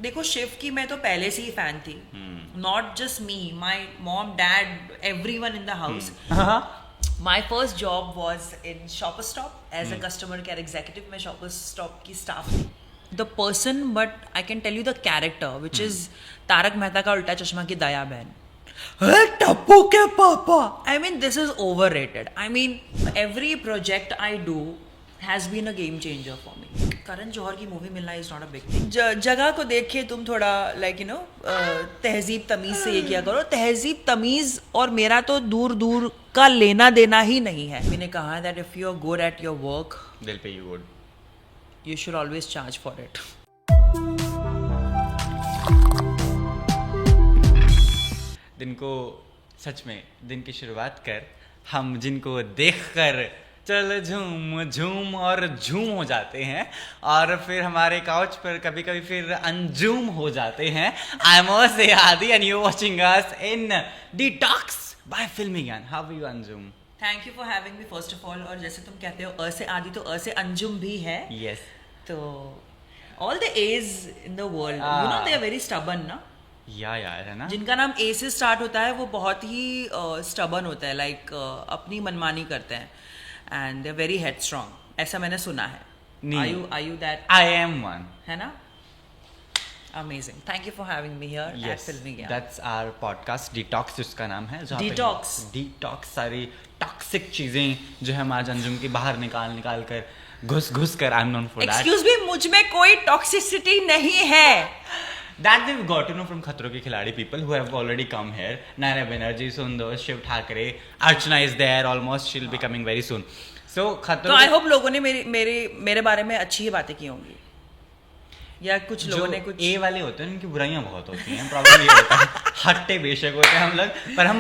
देखो शिव की मैं तो पहले से ही फैन थी, not just me, my mom, dad, everyone in the house. My first job was in Shoppers Stop as a customer care executive. मैं Shoppers Stop की staff थी. The person, but I can tell you the character, which is Taarak Mehta Ka Ooltah चश्मा की दया बहन. टप्पू के पापा. I mean, this is overrated. I mean, every project I do has been a game changer for me. Karan Johar की movie मिलना is not a big thing. जगह को देख के तुम थोड़ा लाइक यू नो तहजीब तमीज से ये किया करो. तहजीब तमीज और मेरा तो दूर दूर का लेना देना ही नहीं है. मैंने कहा that if you are good at your work They'll pay you good. you should always charge for it. दिन को सच में दिन की शुरुआत कर हम जिनको देखकर चल झूम झूम और झूम हो जाते हैं और फिर हमारे काउच पर कभी कभी फिर अनजूम हो जाते हैं. आई एम से आदि and you watching us in detox by Filmi Gyaan. How are you Anjum? Thank you for having me first of all. और जैसे तुम कहते हो अ से आदि, तो अ से अंजुम भी है. यस. तो all the age in the world, you know they are very stubborn ना. या है ना. जिनका नाम ए से स्टार्ट होता है वो बहुत ही स्टबर्न होता है, लाइक अपनी मनमानी करते हैं and they are very headstrong. ऐसा मैंने सुना है. Are you that? I am one. है ना. Amazing. Thank you for having me here at Filmy Gyan. That's our podcast Detox जिसका नाम है. Detox. Detox सारी टॉक्सिक चीजें जो है हमारे अंजुम की बाहर निकाल कर घुस कर. I'm known for that. Excuse me, मुझ में कोई टॉक्सिसिटी नहीं है. That we've got to know from खतरों के खिलाड़ी people who have already come here. Naira Banerjee, Sundar, Shiv Thakre, Archana is there almost. She'll be coming very soon. So तो I hope लोगों ने मेरे बारे में अच्छी बातें की होंगी, या कुछ लोगों ने कुछ. ए वाले होते हैं उनकी बुराइयां बहुत होती हैं. प्रॉब्लम ये होता है हट्टे बेशक होते हैं हम लोग, पर हम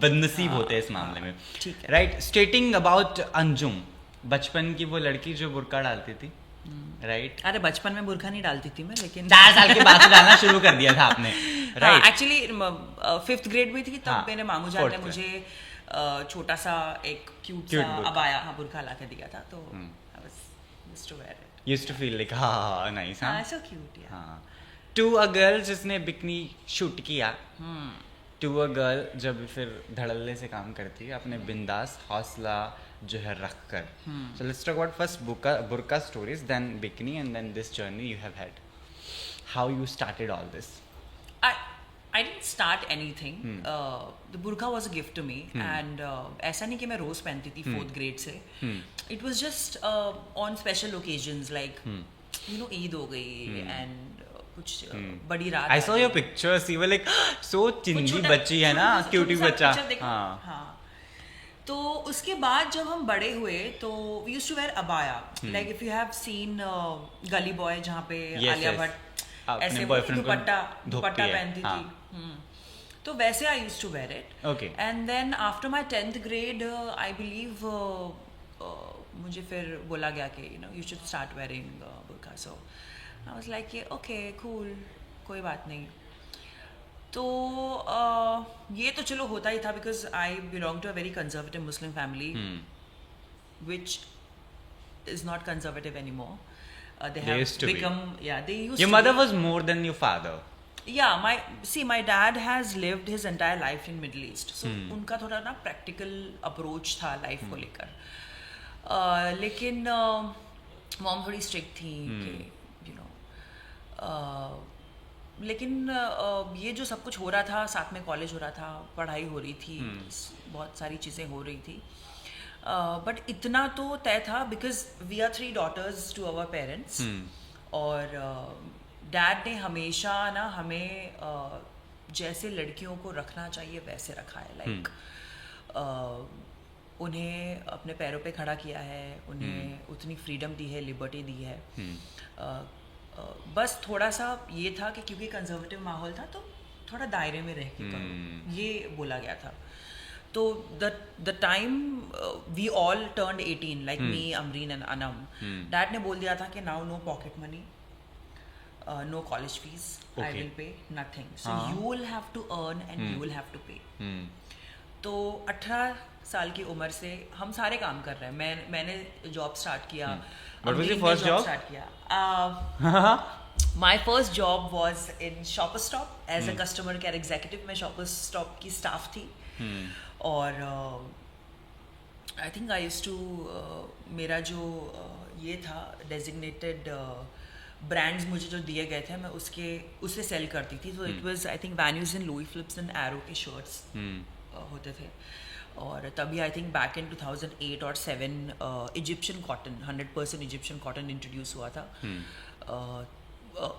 बदनसीब होते हैं इस मामले में. ठीक है. राइट. स्टेटिंग अबाउट अंजुम, बचपन की वो लड़की जो बुर्का डालती थी. राइट. अरे बचपन में बुर्का नहीं डालती थी मैं, लेकिन 4 साल के बाद से डालना शुरू कर दिया था आपने. राइट. एक्चुअली 5th ग्रेड में थी तब मेरे मामू जान ने मुझे छोटा सा एक क्यूट सा अबाया बुर्का ला के दिया था, तो I was used to wear it. Used to feel like हां नाइस. हां सो क्यूट. हां. टू अ गर्ल जिसने बिकनी शूट किया, टू अ गर्ल जब फिर धड़ल्ले से काम करती है अपने बिंदास हौसला जो है रख कर. So let's talk about first burqa stories, then bikini and then this journey you have had. How you started all this? I didn't start anything. The burqa was a gift to me, and ऐसा नहीं कि मैं रोज पहनती थी 4th grade से. It was just on special occasions like you know Eid हो गई and कुछ बड़ी रात. I saw your pictures. You were like so चिंदी बच्ची है ना, क्यूटी बच्चा. हाँ. तो उसके बाद जब हम बड़े हुए तो we used to wear abaya. Like if you have seen Gully Boy जहाँ पे आलिया भट्ट ऐसे दुपट्टा पहनती थी. तो वैसे I used to wear it. Okay. And then after my 10th grade I believe मुझे फिर बोला गया कि you know you should start wearing burqa. So I was like okay cool, कोई बात नहीं. तो ये तो चलो होता ही था because I belong to a very conservative Muslim family which is not conservative anymore. They have become, they used to. Your mother was more than your father. Yeah, my dad has lived his entire life in Middle East, so उनका थोड़ा ना practical approach था life को लेकर. लेकिन mom थोड़ी strict थी कि you know. लेकिन ये जो सब कुछ हो रहा था, साथ में कॉलेज हो रहा था, पढ़ाई हो रही थी, बहुत सारी चीज़ें हो रही थी. बट इतना तो तय था because we are 3 daughters to our parents. और डैड ने हमेशा ना हमें जैसे लड़कियों को रखना चाहिए वैसे रखा है. लाइक उन्हें अपने पैरों पे खड़ा किया है, उन्हें उतनी फ्रीडम दी है, लिबर्टी दी है. बस थोड़ा सा ये था कि क्योंकि कंजर्वेटिव माहौल था तो थोड़ा दायरे में रह के करो, ये बोला गया था. तो the time we all turned 18, like me, Amreen and Anam, dad ने बोल दिया था कि now no pocket money, no college fees, I will pay nothing, so you will have to earn and you will have to pay. तो 18 साल की उम्र से हम सारे काम कर रहे हैं. मैंने जॉब स्टार्ट किया. What was your first job? Start किया My first job was in Shoppers Stop as a customer care executive. मैं Shoppers Stop की staff थी और I think I used to मेरा जो ये था designated brands मुझे जो दिए गए थे मैं उससे सेल करती थी. So it was I think Van Heusen, Louis Phillips and Arrow के shirts होते थे. और तभी आई थिंक बैक इन 2008 और 7 Egyptian cotton 100% Egyptian cotton introduce हुआ था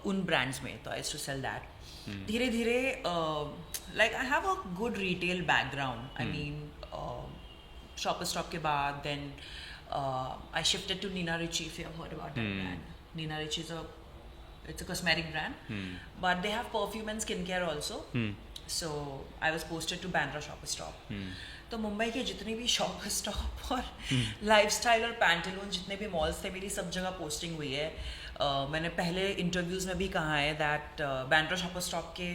उन ब्रांड्स में. तो I used to sell that. धीरे धीरे like I have a good retail background. I mean Shoppers Stop के बाद then I shifted to Nina Ricci. If you have heard about that brand. Nina Ricci it's a cosmetic brand, but they have perfume and skincare also. So I was posted to Bandra Shopper Stop. तो मुंबई के जितने भी shopper stop और lifestyle और pantaloon जितने भी malls थे मेरी सब जगह पोस्टिंग हुई है. मैंने पहले इंटरव्यूज़ में भी कहा है दैट बैंड्रा शॉपर स्टॉप के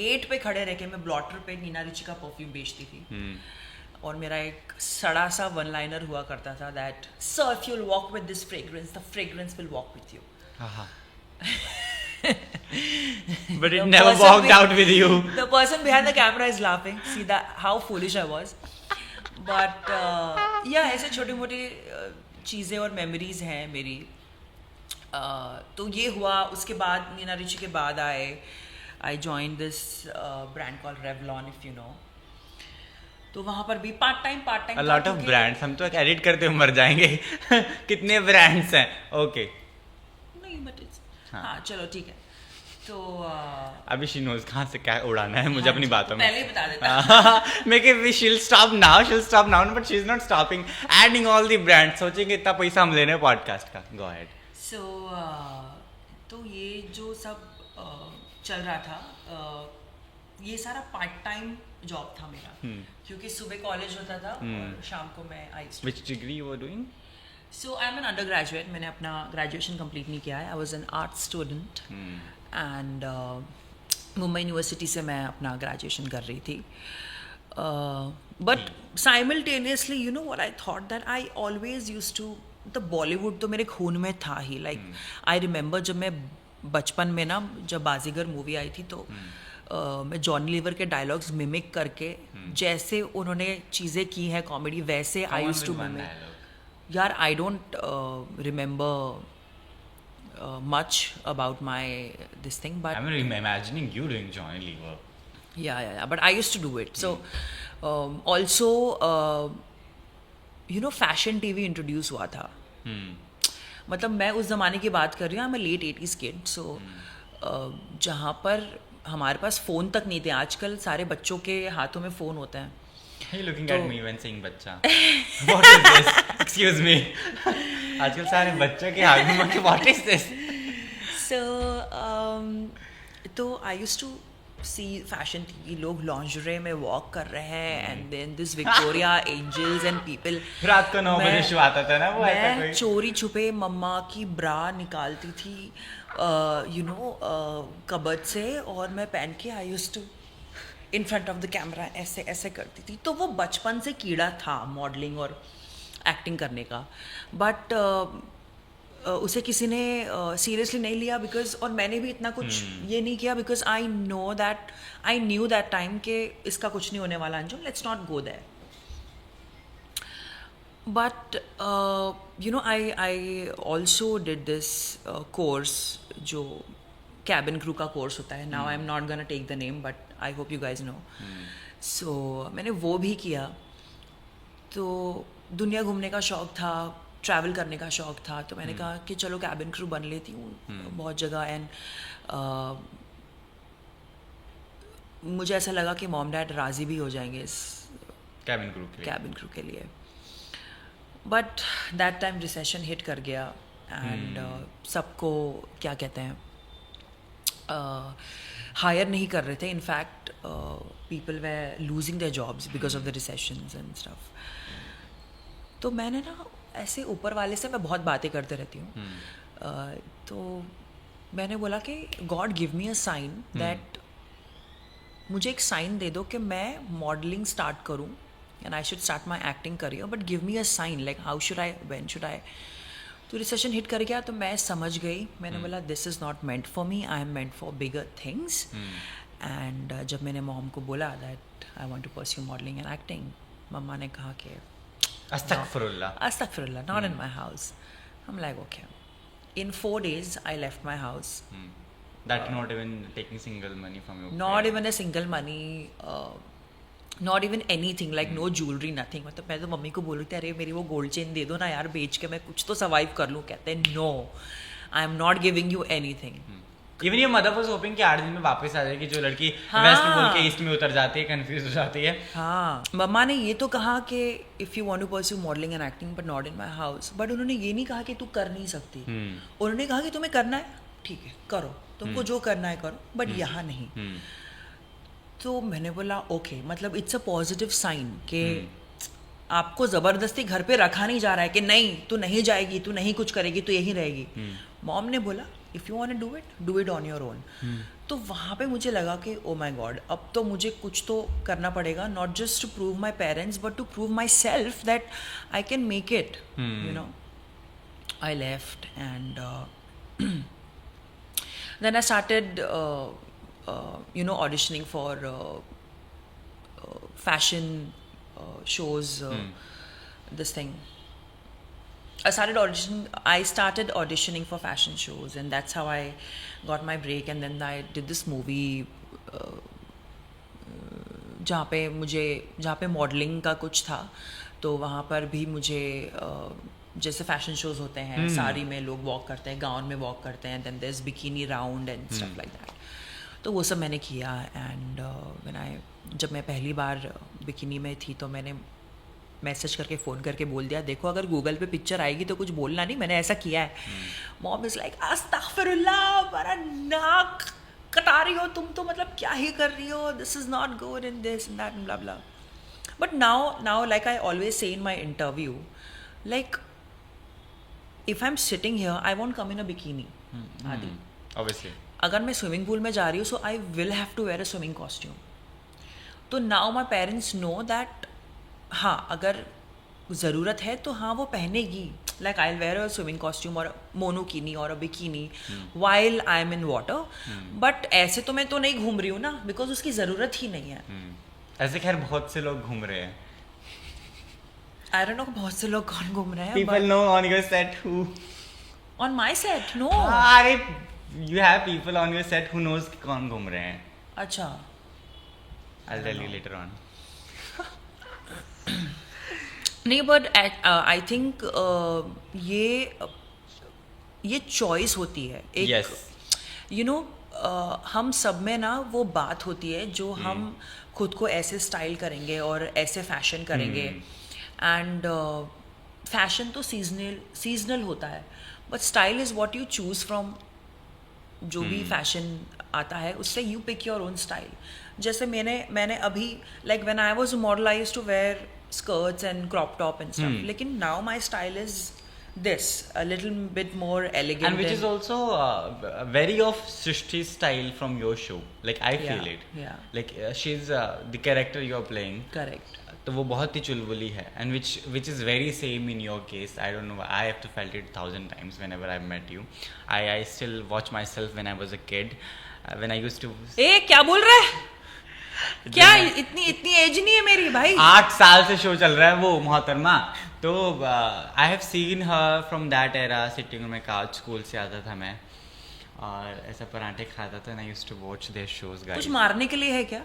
गेट पे खड़े रह के मैं ब्लॉटर पे नीना रिची का परफ्यूम बेचती थी. और मेरा एक सड़ा सा वन लाइनर हुआ करता था that sir if you'll walk with this fragrance, the fragrance will walk with you. But it never walked out with you. The person behind the camera is laughing. See that how foolish I was. But yeah, ऐसे छोटी मोटी चीज़ें और memories हैं मेरी. तो ये हुआ. उसके बाद नीना रिची के बाद I joined this brand called Revlon, if you know. तो वहाँ पर भी part time A lot of brands. हम तो एडिट करते हुए मर जाएंगे. कितने ब्रांड्स हैं? ओके नहीं बट हाँ चलो ठीक है. तो अभी शी नोज कहाँ से क्या उड़ाना है मुझे अपनी बातों में. पहले ही बता देता. मैं कि she'll stop now but she's not stopping adding all the brands. सोचेंगे इतना पैसा हम लेने पॉडकास्ट का. Go ahead. So तो ये जो सब चल रहा था ये सारा पार्ट टाइम जॉब था मेरा. क्योंकि सुबह कॉलेज होता था और शाम को मैं आई. Which degree you were doing? So I'm an undergraduate. मैंने अपना ग्रेजुएशन कंप्लीट नहीं किया है. I was an art student and Mumbai university से मैं अपना ग्रेजुएशन कर रही थी. But simultaneously, you know what I thought that I always used to the Bollywood तो मेरे खून में था ही. Like I remember जब मैं बचपन में ना जब बाजीगर मूवी आई थी तो मैं जॉनी लीवर के डायलॉग्स मिमिक करके जैसे उन्होंने चीज़ें की हैं कॉमेडी वैसे आई यूज्ड टू मिमिक. यार I don't remember much about my this thing but I'm imagining you doing Johnny Lever. Yeah but I used to do it. So also you know fashion TV introduce हुआ था. मतलब मैं उस ज़माने की बात कर रही हूँ. मैं लेट 80s kid. So जहाँ पर हमारे पास फ़ोन तक नहीं थे. आजकल सारे बच्चों के हाथों में फ़ोन होता है. Are you looking at me when saying बच्चा? What is this? Excuse me. आजकल सारे बच्चों के हाथ में what is this? So तो I used to see fashion TV. लोग lingerie में walk कर रहे हैं and then this Victoria Angels and people. रात को 9 बजे शो आता था ना वो. मैं चोरी छुपे मम्मा की ब्रा निकालती थी you know कबर्ड से और मैं पहन के I used to in front of the camera ऐसे ऐसे करती थी. तो वो बचपन से कीड़ा था मॉडलिंग और एक्टिंग करने का. बट उसे किसी ने सीरियसली नहीं लिया बिकॉज और मैंने भी इतना कुछ ये नहीं किया because I knew that time कि इसका कुछ नहीं होने वाला Anjum. Let's not go there. But you know I also did this course जो कैबिन क्रू का कोर्स होता है. Now I am not gonna take the name but I hope you guys know. सो मैंने वो भी किया. तो दुनिया घूमने का शौक़ था, ट्रैवल करने का शौक़ था. तो मैंने कहा कि चलो कैबिन क्रू बन लेती हूँ बहुत जगह. एंड मुझे ऐसा लगा कि मॉम डैड राज़ी भी हो जाएंगे इस कैबिन क्रू के लिए. But that time recession hit कर गया एंड सबको क्या कहते हैं हायर नहीं कर रहे थे. In fact people way losing their jobs because of the recessions and stuff. तो मैंने ना ऐसे ऊपर वाले से मैं बहुत बातें करते रहती हूँ. तो मैंने बोला कि God give me a sign that मुझे एक साइन दे दो कि मैं मॉडलिंग स्टार्ट करूँ and I should start my acting career. But give me a sign like how should I, when should I. तो रिसेशन हिट कर गया तो मैं समझ गई. मैंने बोला this is not meant for me, I am meant for bigger things. And जब मैंने मॉम को बोला that I want to pursue modelling and acting, मम्मा ने कहा कि Astaghfirullah, not in my house. I'm like, okay. In 4 days, I left my house. That not even taking single money from your Not parents. even a single money. Not even anything, like no jewelry, nothing. मतलब मैं तो mummy को बोल रही थी, अरे मेरी वो गोल्ड चेन दे दो ना यार, बेच के मैं कुछ तो सर्वाइव कर लूँ. कहते हैं no, I am not giving you anything. Even ये मदर वाज होपिंग कि 8 दिन में वापस आ जाएगी, जो लड़की हाँ. वेस्ट में बोल के ईस्ट में उतर जाती है, कंफ्यूज हो जाती है. हाँ, मम्मा ने ये तो कहा कि if you want to pursue modelling and acting but not in my house. But उन्होंने ये नहीं कहा कि तू कर नहीं सकती. उन्होंने कहा कि तुम्हें करना है, ठीक है करो, तुमको जो करना है करो, बट यहाँ नहीं. तो मैंने बोला ओके, मतलब इट्स अ पॉजिटिव साइन कि आपको ज़बरदस्ती घर पे रखा नहीं जा रहा है कि नहीं तू नहीं जाएगी, तू नहीं कुछ करेगी, तू यहीं रहेगी. मॉम ने बोला if you want to do it on your own. तो वहाँ पे मुझे लगा कि ओ माय गॉड, अब तो मुझे कुछ तो करना पड़ेगा, not just to prove my parents but to prove myself that I can make it. You know, I left and then I started auditioning for fashion shows. This thing, I started auditioning for fashion shows, and that's how I got my break. And then I did this movie जहाँ पे modelling का कुछ था. तो वहाँ पर भी मुझे जैसे फैशन शोज होते हैं, साड़ी में लोग वॉक करते हैं, गाउन में वॉक करते हैं, then there is bikini round and stuff like that. तो वो सब मैंने किया. एंड जब मैं पहली बार बिकिनी में थी तो मैंने मैसेज करके फ़ोन करके बोल दिया, देखो अगर गूगल पे पिक्चर आएगी तो कुछ बोलना नहीं, मैंने ऐसा किया है. मॉम इज़ लाइक अस्तगफिरुल्लाह, बड़ा नाक कटा रही हो तुम तो, मतलब क्या ही कर रही हो, this is not good in this and that and blah blah. But now like I always say in my interview, like if I'm sitting here, I won't come in a bikini. Adi. Obviously. अगर मैं swimming pool में जा रही हूँ, so I will have to wear a swimming costume. तो now my parents know that हाँ, अगर ज़रूरत है तो हाँ वो पहनेगी. Like I'll wear a swimming costume or a monokini or a bikini while I'm in water. But ऐसे तो मैं तो नहीं घूम रही हूँ ना, because उसकी ज़रूरत ही नहीं है. ऐसे खैर बहुत से लोग घूम रहे हैं. I don't know बहुत से लोग कौन घूम रहे हैं. People know on your set who. On my set, no. अरे you have people on your set who knows कि कौन घूम रहे हैं. अच्छा. I'll tell you later on. नहीं, but I think ये चॉइस होती है एक. Yes. You know, हम सब में ना वो बात होती है जो हम खुद को ऐसे स्टाइल करेंगे और ऐसे फैशन करेंगे. एंड फैशन तो सीजनल होता है, but style is what you choose from. जो भी फैशन आता है उससे you pick your own style. जैसे मैंने अभी like when I was a model I used to wear skirts and crop top and stuff. Lekin now my style is this, a little bit more elegant. And which is also very of Srishti's style from your show. Like I feel it. Yeah. Like she's the character you're playing. Correct. तो वो बहुत ही चुलबुली है. And which is very same in your case. I don't know. I have to felt it 1,000 times whenever I met you. I still watch myself when I was a kid. When I used to. ए क्या बोल रहा है? क्या इतनी as नहीं है मेरी भाई. 8 साल से शो चल रहा है वो मोहतरमा. तो I have seen her from that era sitting में काउच. स्कूल से आता था मैं और ऐसा पराठे खाता था. I used to watch their shows. Guys कुछ मारने के लिए है क्या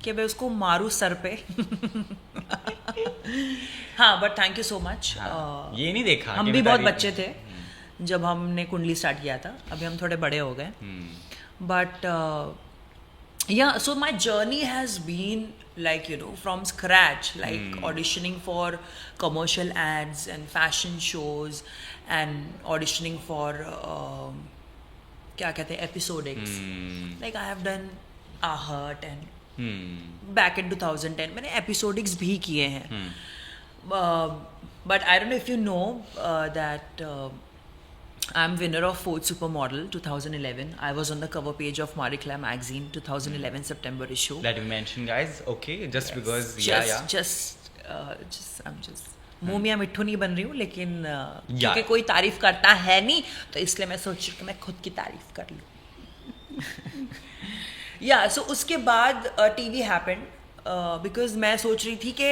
कि मैं उसको मारूं सर पे? हाँ, but thank you so much. ये नहीं देखा. हम भी बहुत बच्चे थे जब हमने कुंडली स्टार्ट किया था. अभी हम थोड़े बड़े हो गए. But yeah, so my journey has been like, you know, from scratch, like auditioning for commercial ads and fashion shows and auditioning for क्या कहते हैं episodics. Like I have done Ahat and back in 2010 मैंने episodics भी किए हैं. But I don't know if you know that I'm winner of 4th Supermodel 2011. I was on the cover page of Marie Claire magazine 2011 September issue. That you mentioned, guys. Okay, just Yes. because I'm just मुंह मियाँ मिट्ठू नहीं बन रही हूँ, लेकिन क्योंकि कोई तारीफ करता है नहीं, तो इसलिए मैं सोच रही हूँ कि मैं खुद की तारीफ कर लूँ. या सो उसके बाद टीवी हैपेंड, बिकॉज मैं सोच रही थी कि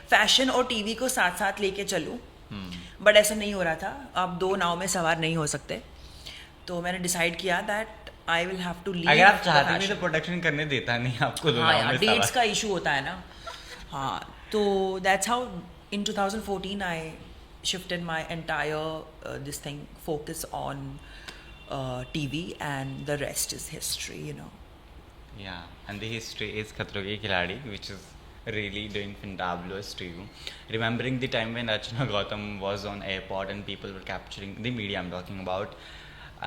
फैशन और टीवी को साथ साथ लेके चलूँ, बट ऐसा नहीं हो रहा था. आप दो नाव में सवार नहीं हो सकते, तो मैंने डिसाइड किया that I will have to leave. अगर आप चाहते नहीं तो प्रोडक्शन करने देता नहीं आपको. हाँ यार, डेट्स का इशू होता है ना. हाँ, तो that's how in 2014 I shifted my entire this thing focus on TV, and the rest is history, you know. Yeah, and the history is Khatron Ke Khiladi, which is really doing fantabulous to you. Remembering the time when Archana Gautam was on airport and people were capturing the media I'm talking about,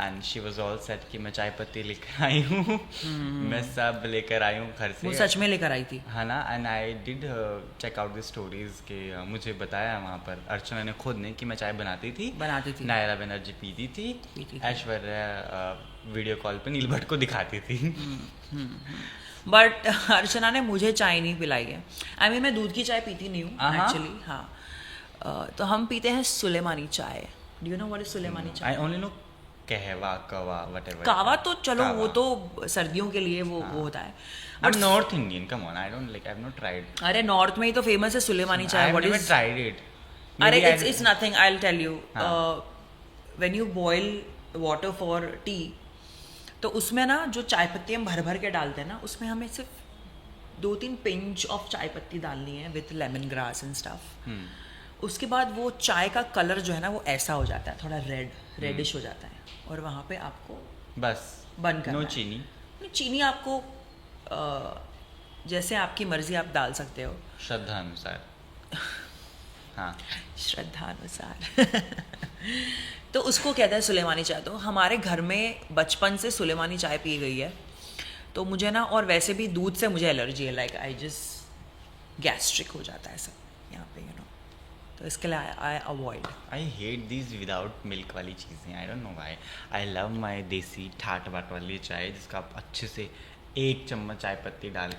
and she was all said कि मैं चाय पत्ती लेकर आई हूँ, मैं सब लेकर आई हूँ घर से. वो सच में लेकर आई थी. हाँ ना. And I did check out the stories के मुझे बताया वहाँ पर अर्चना ने खुद ने कि मैं चाय बनाती थी. नायरा बनर्जी पीती थी. ऐश्वर्या वीडियो कॉल पे नील भट्ट को दिखाती थी. बट अर्चना ने मुझे चाय नहीं पिलाई है. आई मीन मैं दूध की चाय पीती नहीं हूँ एक्चुअली. हाँ, तो हम पीते हैं सुलेमानी चाय. Do you know what is Sulaimani chai? I only no कहवा, कवा, whatever. कावा तो चलो कावा. वो तो सर्दियों के लिए वो होता है. But north Indian, come on, I don't like, I have not tried. अरे नॉर्थ में ही तो फेमस है सुलेमानी चाय. What is? Tried it. अरे it's nothing, I will tell you. When you boil water for tea, तो उसमें ना जो चाय पत्ती हम भर भर के डालते हैं ना, उसमें हमें सिर्फ 2-3 पिंच ऑफ चाय पत्ती डालनी है with lemon grass and stuff. उसके बाद वो चाय का कलर जो है ना वो ऐसा हो जाता है, थोड़ा रेडिश हो जाता है, और वहाँ पे आपको बस बंद करना है. नो चीनी. चीनी आपको जैसे आपकी मर्जी आप डाल सकते हो, श्रद्धा अनुसार. हाँ, श्रद्धा अनुसार. तो उसको कहते हैं सुलेमानी चाय. तो हमारे घर में बचपन से सुलेमानी चाय पी गई है, तो मुझे ना, और वैसे भी दूध से मुझे एलर्जी है. लाइक आई जस्ट गैस्ट्रिक हो जाता है सब यहाँ पे, यू नो. तो इसके लिए I avoid. I hate these without milk वाली चीज़ें. आई don't know why. I love my देसी ठाट बाट वाली चाय, जिसका आप अच्छे से 1 चम्मच चाय पत्ती डाल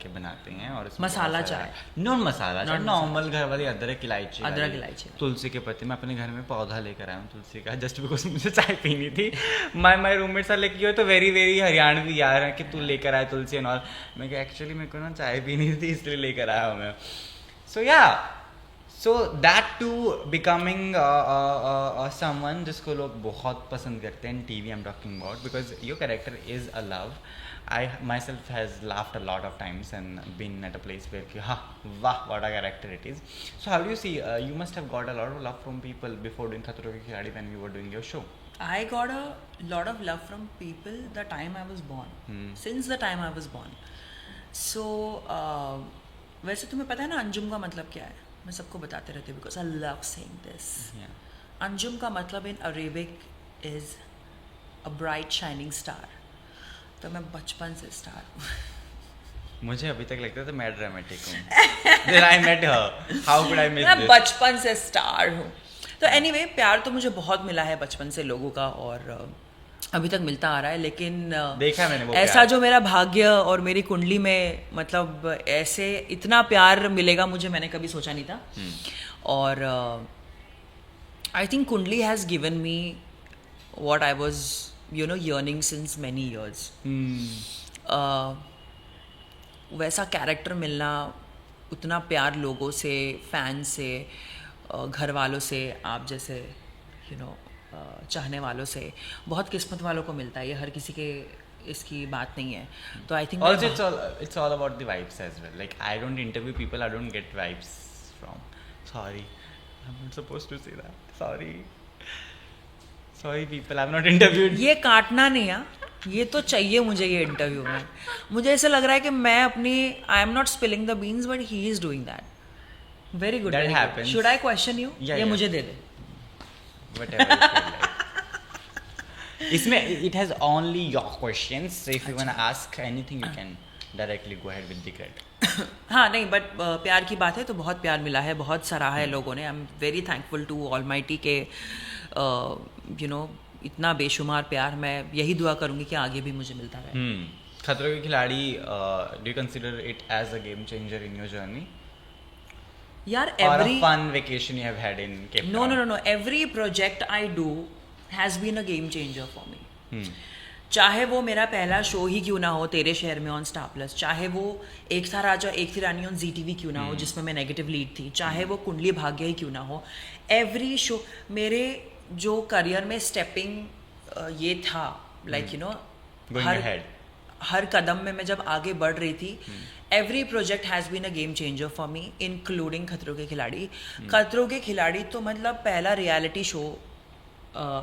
के बनाते हैं, और मसाला चाय, नॉन मसाला चाय, नॉर्मल घर वाली अदरक इलायची, तुलसी के पत्ते. मैं अपने घर में पौधा लेकर आया हूँ तुलसी का, जस्ट बिकॉज मुझे चाय पीनी थी. माई रूममेट साथ लेके गए तो वेरी वेरी हरियाणवी यार है कि तू लेकर आए तुलसी एंड ऑल. मैं एक्चुअली मेरे को ना चाय पीनी थी, इसलिए लेकर आया हूँ मैं. So yeah, so that to becoming someone जिसको लोग बहुत पसंद करते हैं TV. I am talking about because your character is a love. I myself has laughed a lot of times and been at a place where ki, wow, what a character it is. So how do you see, you must have got a lot of love from people before doing Khatron Ke Khiladi when you were doing your show. I got a lot of love from people the time I was born. Since the time I was born. So वैसे तुम्हें पता है ना अंजुम का मतलब क्या है? मैं सबको बताते रहती हूँ because I love saying this. Yeah. Anjum का मतलब in Arabic is a bright shining star. तो मैं बचपन से स्टार हूँ. मुझे अभी तक लगता था मैं ड्रामेटिक हूँ. Then I met her. How could I miss this? मैं बचपन से स्टार हूँ. तो anyway, प्यार तो मुझे बहुत मिला है बचपन से लोगों का, और अभी तक मिलता आ रहा है. लेकिन देखा मैंने वो ऐसा प्यार. जो मेरा भाग्य और मेरी कुंडली में, मतलब ऐसे इतना प्यार मिलेगा मुझे, मैंने कभी सोचा नहीं था. और आई थिंक कुंडली has given me what I was, you know, yearning since many years. वैसा कैरेक्टर मिलना, उतना प्यार लोगों से, फैन से, घर वालों से, आप जैसे यू नो चाहने वालों से, बहुत किस्मत वालों को मिलता है. ये हर किसी के इसकी बात नहीं है. तो I think also it's all about the vibes as well. Like I don't interview people I don't get vibes from. Sorry, I'm not supposed to say that. Sorry people, I'm not interviewed. ये काटना नहीं है, ये तो चाहिए मुझे ये interview में. मुझे ऐसा लग रहा है कि मैं अपनी, आई am not spilling the beans but he is doing that. Very good. That happens. Should I question you? ये मुझे दे दे. Whatever you feel like. इसमें it has only your questions, so if you want to ask anything you can directly go ahead with the credit. हाँ नहीं, but प्यार की बात है तो बहुत प्यार मिला है, बहुत सराहा है लोगों ने. I am very thankful to Almighty के यू नो इतना बेशुमार प्यार. मैं यही दुआ करूँगी कि आगे भी मुझे मिलता रहे. Khatron Ke Khiladi, do you consider it as a game changer in your journey? यार or a every fun vacation you have had in Cape no Town? no every project I do has been a game changer for me. Hmm. चाहे वो मेरा पहला show ही क्यों ना हो तेरे शहर में ऑन स्टार प्लस, चाहे वो एक था राजा एक थी रानी ऑन ZTV क्यों ना हो जिसमें मैं नेगेटिव लीड थी, चाहे वो कुंडली भाग्य ही क्यों ना हो, एवरी शो मेरे जो करियर में स्टेपिंग ये था like you know Going ahead. हर कदम में मैं जब आगे बढ़ रही थी, every project has been a game changer for me including Khatron Ke खिलाड़ी. खतरों के खिलाड़ी तो मतलब पहला रियलिटी शो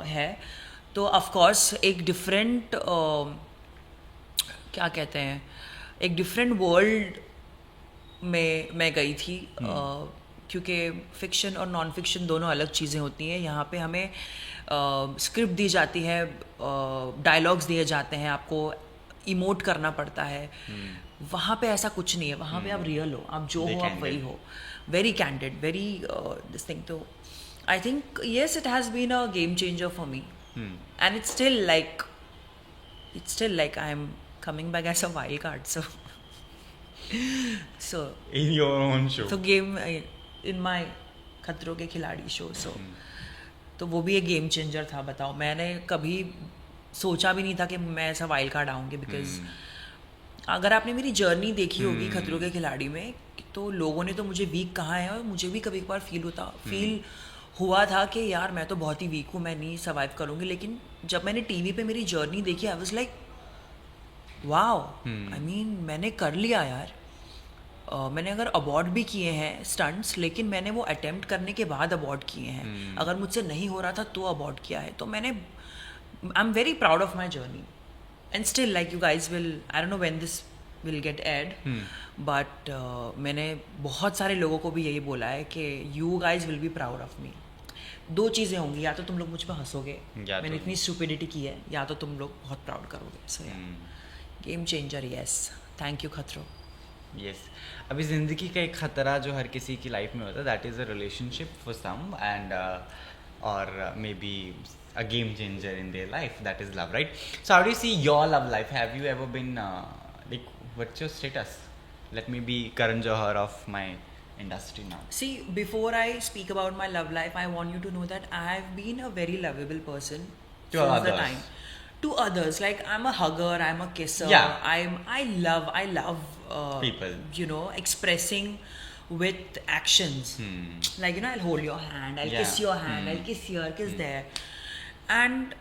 है, तो ऑफ कोर्स एक डिफरेंट क्या कहते हैं, एक डिफरेंट वर्ल्ड में मैं गई थी. क्योंकि फिक्शन और नॉन फिक्शन दोनों अलग चीज़ें होती हैं. यहाँ पे हमें स्क्रिप्ट दी जाती है, डायलॉग्स दिए जाते हैं, आपको इमोट करना पड़ता है. वहाँ पे ऐसा कुछ नहीं है. वहाँ पे आप रियल हो, आप जो हो आप वही हो. Very candid, very this thing. तो I think yes it has been a game changer for me. And it's still like I am coming back as a wild card, so In your own show. so game in my खतरों के खिलाड़ी show. तो वो भी एक game changer था. बताओ, मैंने कभी सोचा भी नहीं था कि मैं ऐसा वाइल्ड कार्ड आऊँगी. बिकॉज अगर आपने मेरी जर्नी देखी होगी खतरों के खिलाड़ी में, तो लोगों ने तो मुझे वीक कहा है, और मुझे भी कभी कभार फील हुआ था कि यार मैं तो बहुत ही वीक हूँ, मैं नहीं सर्वाइव करूँगी. लेकिन जब मैंने टीवी पे मेरी जर्नी देखी, आई was like wow, I mean मैंने कर लिया यार. मैंने अगर अबॉर्ड भी किए हैं स्टंट्स, लेकिन मैंने वो अटेम्प्ट करने के बाद अबॉर्ड किए हैं. अगर मुझसे नहीं हो रहा था तो अबॉर्ड किया है. तो मैंने I am very proud of my journey. And still like you guys will, I don't know when this will get aired, but मैंने बहुत सारे लोगों को भी यही बोला है कि you guys will be proud of me. दो चीज़ें होंगी, या तो तुम लोग मुझ पर हंसोगे, मैंने इतनी स्टुपिडिटी की है, या तो तुम लोग बहुत प्राउड करोगे. सो game changer, yes. Thank you खतरों. यस. अभी ज़िंदगी का एक ख़तरा जो हर किसी की लाइफ में होता है, that is a relationship for some, and और maybe a game changer in their life, that is love, right? So how do you see your love life? Have you ever been like, what's your status? Let me be Karan Johar of my industry now. See, before I speak about my love life, I want you to know that I have been a very lovable person To since others. the time. To others, like I'm a hugger, I'm a kisser. Yeah. I love People. You know, expressing with actions. Like, you know, I'll hold your hand, I'll kiss Yeah. your hand, I'll kiss here, kiss there. And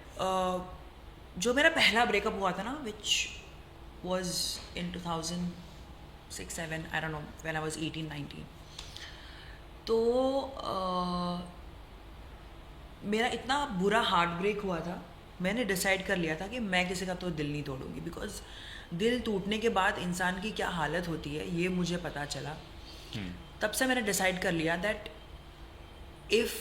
जो मेरा पहला breakup हुआ था ना, which was in 2006-7, I don't know, when I was 18-19. तो मेरा इतना बुरा हार्ट ब्रेक हुआ था, मैंने डिसाइड कर लिया था कि मैं किसी का तो दिल नहीं तोड़ूंगी. बिकॉज दिल टूटने के बाद इंसान की क्या हालत होती है ये मुझे पता चला. तब से मैंने डिसाइड कर लिया that if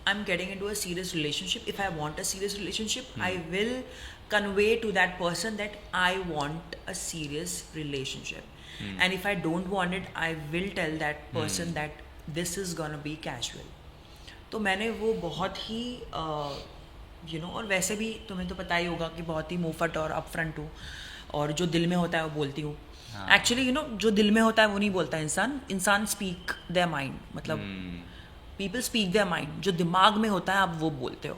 I am getting into a serious relationship, if I want a serious relationship, I will convey to that person that I want a serious relationship. And if I don't want it, I will tell that person that this is gonna be casual. तो मैंने वो बहुत ही you know, और वैसे भी तुम्हें तो पता ही होगा कि बहुत ही मुंहफट और अपफ्रंट हूँ, और जो दिल में होता है वो बोलती हूँ. एक्चुअली यू नो, जो दिल में होता है वो नहीं बोलता इंसान स्पीक देयर माइंड. मतलब पीपल स्पीक देयर माइंड. जो दिमाग में होता है आप वो बोलते हो.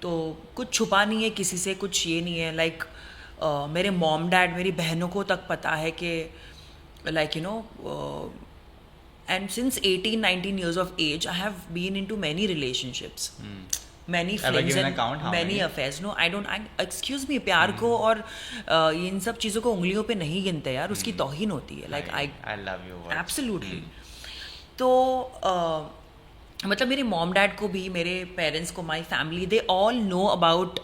तो कुछ छुपा नहीं है किसी से, कुछ ये नहीं है. लाइक मेरे मॉम डैड, मेरी बहनों को तक पता है कि like you no, and since 18-19 years of age I have been into many relationships, many friends and many affairs. No, I don't, excuse me, प्यार को और इन सब चीज़ों को उंगलियों पे नहीं गिनते यार, उसकी तौहीन होती है. Like I love your words. Absolutely. तो मतलब मेरे मॉम डैड को भी, मेरे पेरेंट्स को, my family, they all know about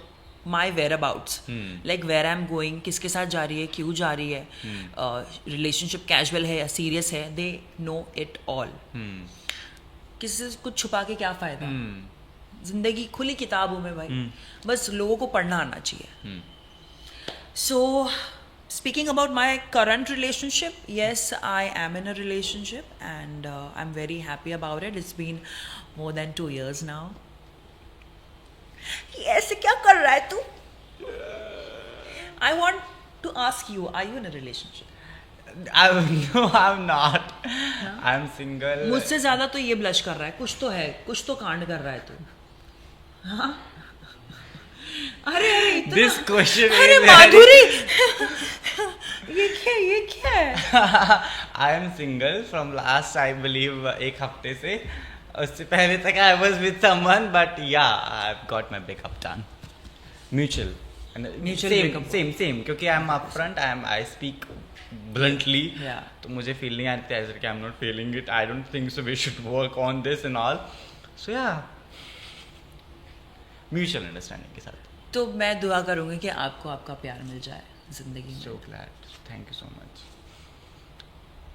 my whereabouts. Like where I am going, किसके साथ जा रही है, क्यों जा रही है, रिलेशनशिप कैजुअल है या सीरियस है, दे नो इट ऑल. किसी से कुछ छुपा के क्या फ़ायदा. जिंदगी खुली किताब हूँ मैं भाई, बस लोगों को पढ़ना आना चाहिए. सो speaking about my current relationship, yes, I am in a relationship and I'm very happy about it. It's been more than 2 years now. ऐसे क्या कर रहा है तू? I want to ask you, are you in a relationship? No, I'm not. I'm single. मुझसे ज्यादा तो ये ब्लश कर रहा है, कुछ तो है, कुछ तो कांड कर रहा है तू। हाँ? अरे अरे इतना, This question अरे is माधुरी ये क्या है? I am single from last, I believe, एक हफ्ते से. उससे पहले तक I was with someone, but yeah, I've got my breakup done. Mutual. And Mutual same, breakup. same. क्योंकि I'm upfront, I speak bluntly. Yeah. तो मुझे feel नहीं आती ऐसे कि I'm not feeling it. I don't think so. We should work on this and all. So yeah, mutual understanding के साथ. तो मैं दुआ करूंगी कि आपको आपका प्यार मिल जाए जिंदगी में। So glad. Thank you so much.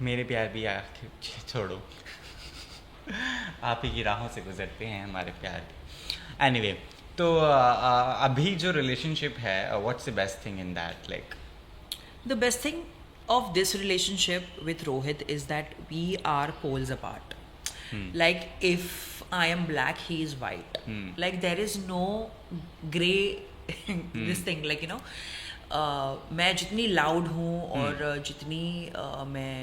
मेरे प्यार भी आखिर छोड़ो, आप ही की राहों से गुजरते हैं हमारे प्यार। Anyway, तो अभी जो रिलेशनशिप है, what's the best thing in that? Like The best thing of this relationship with Rohit is that we are poles apart. Like if I am black, he is white. Like there is no gray this thing. Like you know, मैं जितनी loud हूँ और जितनी मैं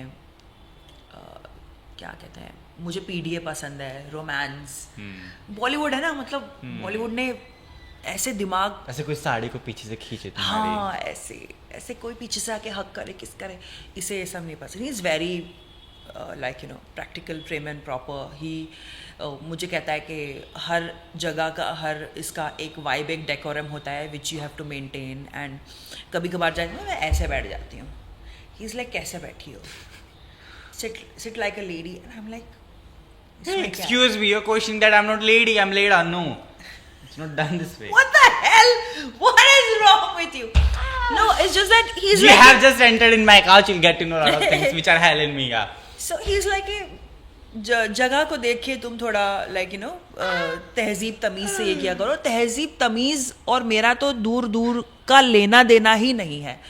क्या कहते हैं, मुझे PDA पसंद है, रोमांस, बॉलीवुड है ना, मतलब बॉलीवुड ने ऐसे दिमाग, ऐसे कोई साड़ी को पीछे से खींचे तुम्हारी। हाँ ऐसे कोई पीछे से आके हक करे, किस करे, इसे ये सब नहीं पसंद। He is very like you know practical, prim and proper. He मुझे कहता है कि हर जगह का, हर इसका एक वाइब, एक डेकोरम होता है which you have to maintain. And कभी कभार जाती हूँ मैं ऐसे बैठ जाती हूँ, ही इज़ लाइक कैसे बैठी हो, sit like a lady, and I'm like, Excuse me, you're questioning that I'm not lady, I'm Leda. No, it's not done this way. what the hell, what is wrong with you? No, it's just that he's You like have just entered in my couch, you'll get to know a lot of things which are hell in me. Yeah. so he's like a जगह को देख के तुम थोड़ा like you no तहजीब तमीज से ये किया करो। तहजीब तमीज और मेरा तो दूर दूर का लेना देना ही नहीं है।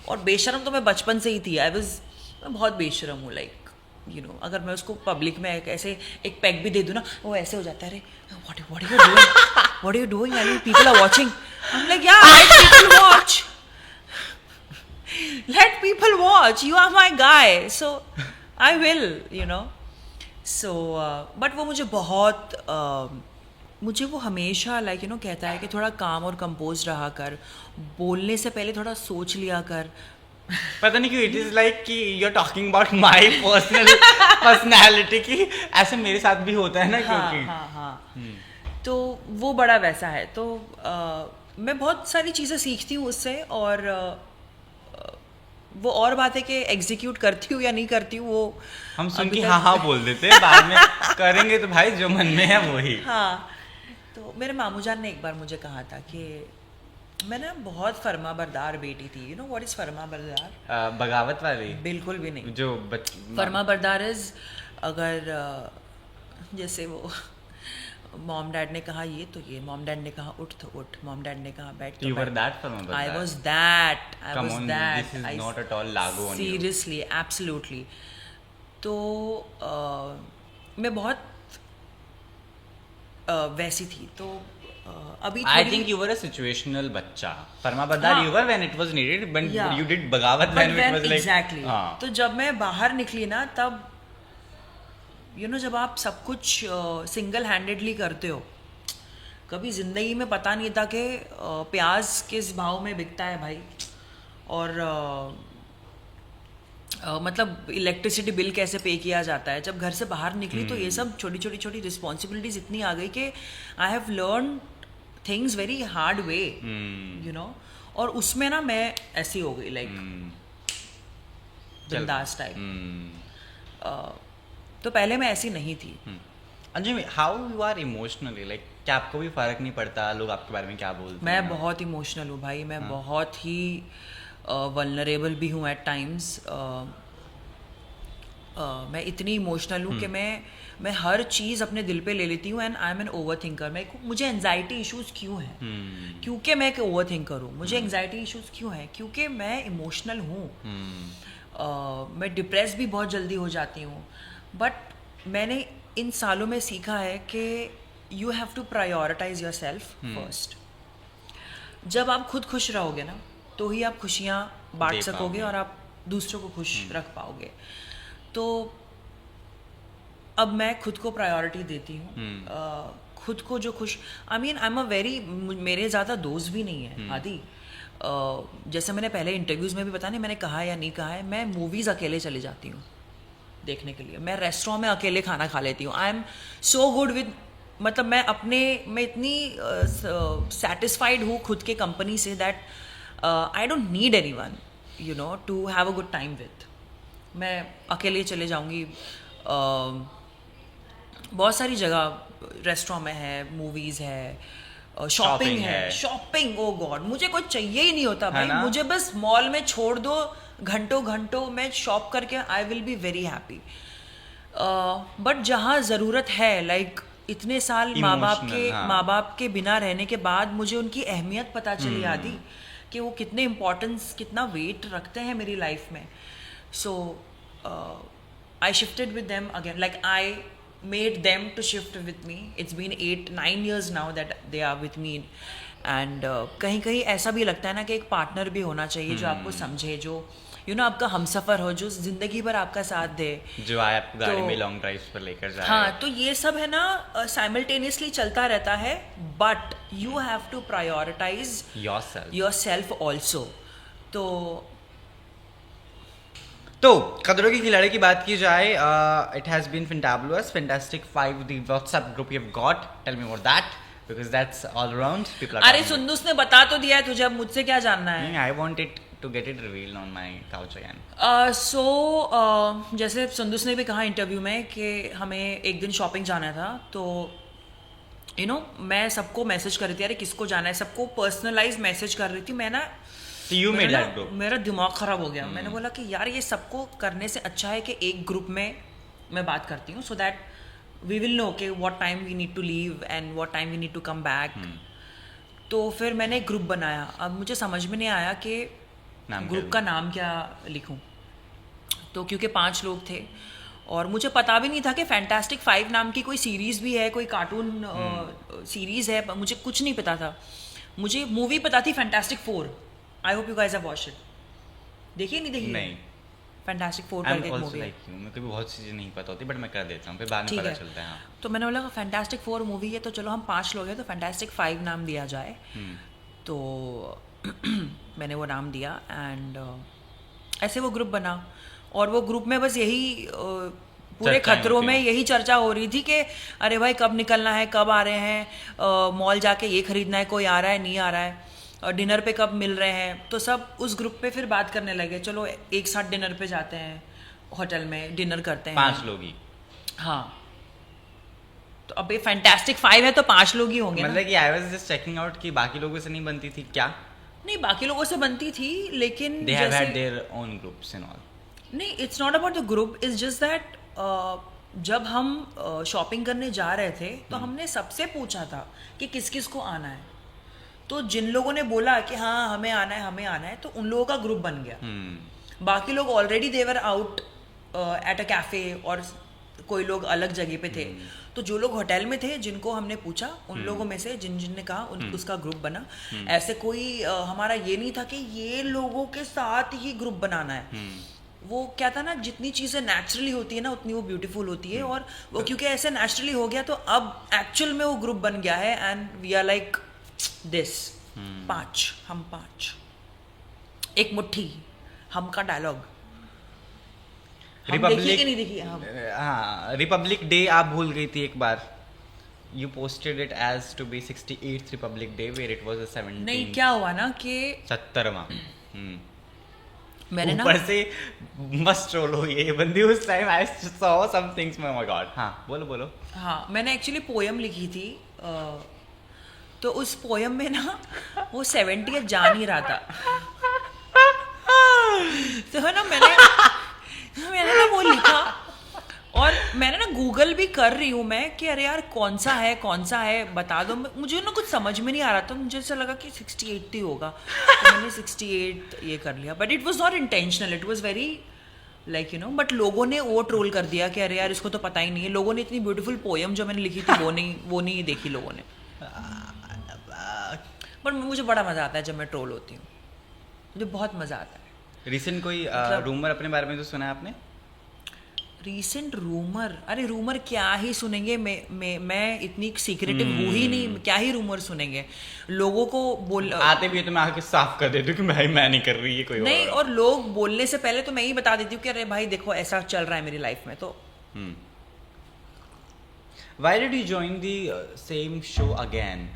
और बेशरम तो मैं बचपन से ही थी। मैं बहुत बेशरम हूँ, लाइक यू नो, अगर मैं उसको पब्लिक में ऐसे एक पैक भी दे दूँ ना, वो ऐसे हो जाता है, अरे what are you doing? I mean, people are watching. I'm like, yeah, let people watch. You are my guy, so I will, you know. So but वो मुझे बहुत मुझे वो हमेशा लाइक यू नो कहता है कि थोड़ा काम और कंपोज रहा कर, बोलने से पहले थोड़ा सोच लिया कर। पता नहीं क्यों इट इज लाइक कि you are talking about my personality की ऐसे मेरे साथ भी होता है ना, क्योंकि हाँ। तो वो बड़ा वैसा है। तो मैं बहुत सारी चीज़ें सीखती हूँ उससे। और वो और बात है कि एग्जीक्यूट करती हूँ या नहीं करती हूँ, वो हम सुन के हाँ बोल देते हैं, बाद में करेंगे तो भाई जो मन में है वही। हाँ, तो मेरे मामू जान ने एक बार मुझे कहा था कि मैं ना बहुत फर्मा बरदार बेटी थी। यू नो व्हाट इज फर्मा बरदार? बगावत वाली? बिल्कुल भी नहीं। जो फर्मा बरदार इज, अगर जैसे वो मॉम डैड ने कहा ये तो ये, मॉम डैड ने कहा उठ तो उठ, मॉम डैड ने कहा बैठ तो You were बैठ। that फर्मा बरदार? I was that. Come on, this is not at all लागू on you. Seriously, absolutely. तो मैं बहुत वैसी थी। तो अभी I think you were a situational बच्चा। फर्मा बरदार you were when it was needed, but you did बगावत when it was like exactly. हाँ। तो जब मैं बाहर निकली ना, तब यू नो जब आप सब कुछ सिंगल हैंडेडली करते हो, कभी ज़िंदगी में पता नहीं था कि प्याज किस भाव में बिकता है भाई, और मतलब इलेक्ट्रिसिटी बिल कैसे पे किया जाता है। जब घर से बाहर निकली तो ये सब छोटी छोटी रिस्पॉन्सिबिलिटीज इतनी आ गई कि I have learn things very hard way, you know. और उसमें ना मैं ऐसी हो गई लाइक बिंदास टाइप। तो पहले मैं ऐसी नहीं थी। Anjali, how you are emotionally? Like क्या आपको भी फर्क नहीं पड़ता लोग आपके बारे में क्या बोलते हैं? मैं बहुत इमोशनल हूँ भाई, मैं बहुत ही वल्नरेबल भी हूँ एट टाइम्स। मैं इतनी इमोशनल हूँ कि मैं हर चीज़ अपने दिल पे ले लेती हूँ। And I am an overthinker. मुझे एंजाइटी इश्यूज़ क्यों हैं? क्योंकि मैं एक ओवर थिंकर हूँ। मुझे एंजाइटी इश्यूज़ क्यों हैं? क्योंकि मैं इमोशनल हूँ। मैं डिप्रेस भी बहुत जल्दी हो जाती हूँ। बट मैंने इन सालों में सीखा है कि you have to prioritise yourself first. जब आप खुद खुश रहोगे ना, तो ही आप खुशियाँ बांट सकोगे और आप दूसरों को खुश रख पाओगे। तो अब मैं खुद को प्रायोरिटी देती हूँ, खुद को जो खुश, आई एम अ वेरी, मेरे ज़्यादा दोस्त भी नहीं है आदि। जैसे मैंने पहले इंटरव्यूज़ में भी पता नहीं मैंने कहा या नहीं कहा है, मैं मूवीज़ अकेले चली जाती हूँ देखने के लिए, मैं रेस्टोरेंट में अकेले खाना खा लेती हूँ। I am so good with, मतलब मैं इतनी सेटिस्फाइड हूँ खुद के कंपनी से that I don't need anyone you know to have a good time with. मैं अकेले चले जाऊँगी, बहुत सारी जगह रेस्टोरेंट में है, मूवीज़ है, शॉपिंग है, शॉपिंग, ओ गॉड मुझे कुछ चाहिए ही नहीं होता भाई, मुझे बस मॉल में छोड़ दो, घंटों घंटों मैं शॉप करके I will be very happy. But जहाँ ज़रूरत है, लाइक इतने साल माँ बाप के बिना रहने के बाद मुझे उनकी अहमियत पता चली आदि, कि वो कितने इम्पोर्टेंस, कितना वेट रखते हैं मेरी लाइफ में। So I shifted with them again, like I made them to shift with me. It's been 8-9 years now that they are with me, and कहीं कहीं ऐसा भी लगता है ना कि एक पार्टनर भी होना चाहिए जो आपको समझे, जो यू नो आपका हमसफर हो, जो जिंदगी भर आपका साथ दे, जो आपको गाड़ी में लॉन्ग ड्राइव्स पर लेकर जाए। हाँ, तो ये सब है ना साइमल्टेनियसली चलता रहता है, but you have to prioritise yourself also. तो कदरों की खिलाड़ी की बात की जाए, it has been fantabulous, fantastic 5 the WhatsApp group you have got, tell me about that because that's all around people are. अरे सुंदुस ने बता तो दिया है तुझे, अब मुझसे क्या जानना है? I want it to get it revealed on my couch again. So जैसे सुंदुस ने भी कहा इंटरव्यू में कि हमें एक दिन शॉपिंग जाना था, तो यू नो मैं सबको मैसेज कर रही थी, अरे किसको जाना है, सबको पर्सनलाइज मैसेज कर रही थी मैं ना। मेरा दिमाग खराब हो गया। मैंने बोला कि यार ये सबको करने से अच्छा है कि एक ग्रुप में मैं बात करती हूँ, so that we will know कि what time we need to leave and what time we need to come back. तो फिर मैंने एक ग्रुप बनाया। अब मुझे समझ में नहीं आया कि ग्रुप का नाम क्या लिखूं, तो क्योंकि 5 लोग थे और मुझे पता भी नहीं था कि फैंटास्टिक 5 नाम की कोई सीरीज़ भी है, कोई कार्टून सीरीज़ है, मुझे कुछ नहीं पता था। मुझे मूवी पता थी fantastic 4, I hope you guys have watched it. देखिए नहीं देखिए? नहीं। फैंटास्टिक 4 करके एक मूवी है। मेरे को भी बहुत चीज़ें नहीं पता होती, बट मैं कर देता हूँ, फिर बाद में पता चलता है। तो मैंने बोला फैंटास्टिक 4 मूवी है, तो चलो हम 5 लोग हैं तो फैंटास्टिक 5 नाम दिया जाए। तो मैंने वो नाम दिया एंड ऐसे वो ग्रुप बना, और वो ग्रुप में बस यही पूरे खतरों में यही चर्चा हो रही थी कि अरे भाई कब निकलना है, कब आ रहे हैं, मॉल जाके ये खरीदना है, कोई आ रहा है नहीं आ रहा है, और डिनर पे कब मिल रहे हैं। तो सब उस ग्रुप पे फिर बात करने लगे, चलो एक साथ डिनर पे जाते हैं, होटल में डिनर करते हैं 5 लोग ही। हाँ, तो अब ये फैंटास्टिक 5 है तो 5 लोग ही होंगे। मतलब कि I was just checking out कि बाकी लोगों से नहीं बनती थी क्या? नहीं, बाकी लोगों से बनती थी, लेकिन they have had their own groups and all. नहीं, it's not about the group, it's just that जब हम शॉपिंग करने जा रहे थे तो हमने सबसे पूछा था कि किस किस को आना है। तो जिन लोगों ने बोला कि हाँ हमें आना है, तो उन लोगों का ग्रुप बन गया। बाकी लोग already they were out at a cafe, और कोई लोग अलग जगह पे थे। तो जो लोग होटल में थे, जिनको हमने पूछा, उन लोगों में से जिन ने कहा उसका ग्रुप बना। ऐसे कोई हमारा ये नहीं था कि ये लोगों के साथ ही ग्रुप बनाना है। वो क्या था ना, जितनी चीज़ें नेचुरली होती है ना उतनी वो ब्यूटीफुल होती है, और वो क्योंकि ऐसे नेचुरली हो गया तो अब एक्चुअल में वो ग्रुप बन गया है and we are like this 5, हम 5, एक मुट्ठी, हम का डायलॉग। रिपब्लिक नहीं देखिए? हाँ, रिपब्लिक डे आप भूल गई थी एक बार। You posted it as to be 68th Republic Day where it was the 17th. नहीं, क्या हुआ ना कि 70वां मैंने ना ऊपर से मस्त ट्रोल हुई है ये बंदी उस time. I saw some things, my God। हाँ बोलो। हाँ, मैंने एक्चुअली पोयम लिखी थी, तो उस पोयम में ना वो 70th जा नहीं रहा था। तो है ना, मैंने ना वो लिखा, और मैंने ना गूगल भी कर रही हूँ मैं कि अरे यार कौन सा है बता दो। मुझे ना कुछ समझ में नहीं आ रहा था, मुझे ऐसा लगा कि 68 ही होगा, तो मैंने 68 ये कर लिया। But it was not intentional, it was very like you no, but लोगों ने वो ट्रोल कर दिया कि अरे यार इसको तो पता ही नहीं है। लोगों ने इतनी ब्यूटीफुल पोयम जो मैंने लिखी थी वो नहीं देखी लोगों ने। बट मुझे बड़ा मज़ा आता है जब मैं ट्रोल होती हूँ, मुझे बहुत मज़ा आता है। रिसेंट कोई रूमर अपने बारे में तो सुना है आपने? रीसेंट रूमर, अरे रूमर क्या ही सुनेंगे, मैं इतनी सीक्रेटिव हूँ ही नहीं, क्या ही रूमर सुनेंगे। लोगों को बोल आते भी है तो मैं आके साफ कर देती हूँ कि मैं नहीं कर रही है कोई नहीं, और लोग बोलने से पहले तो मैं ही बता देती हूँ कि अरे भाई देखो ऐसा चल रहा है मेरी लाइफ में। तो Why did you join the same show again?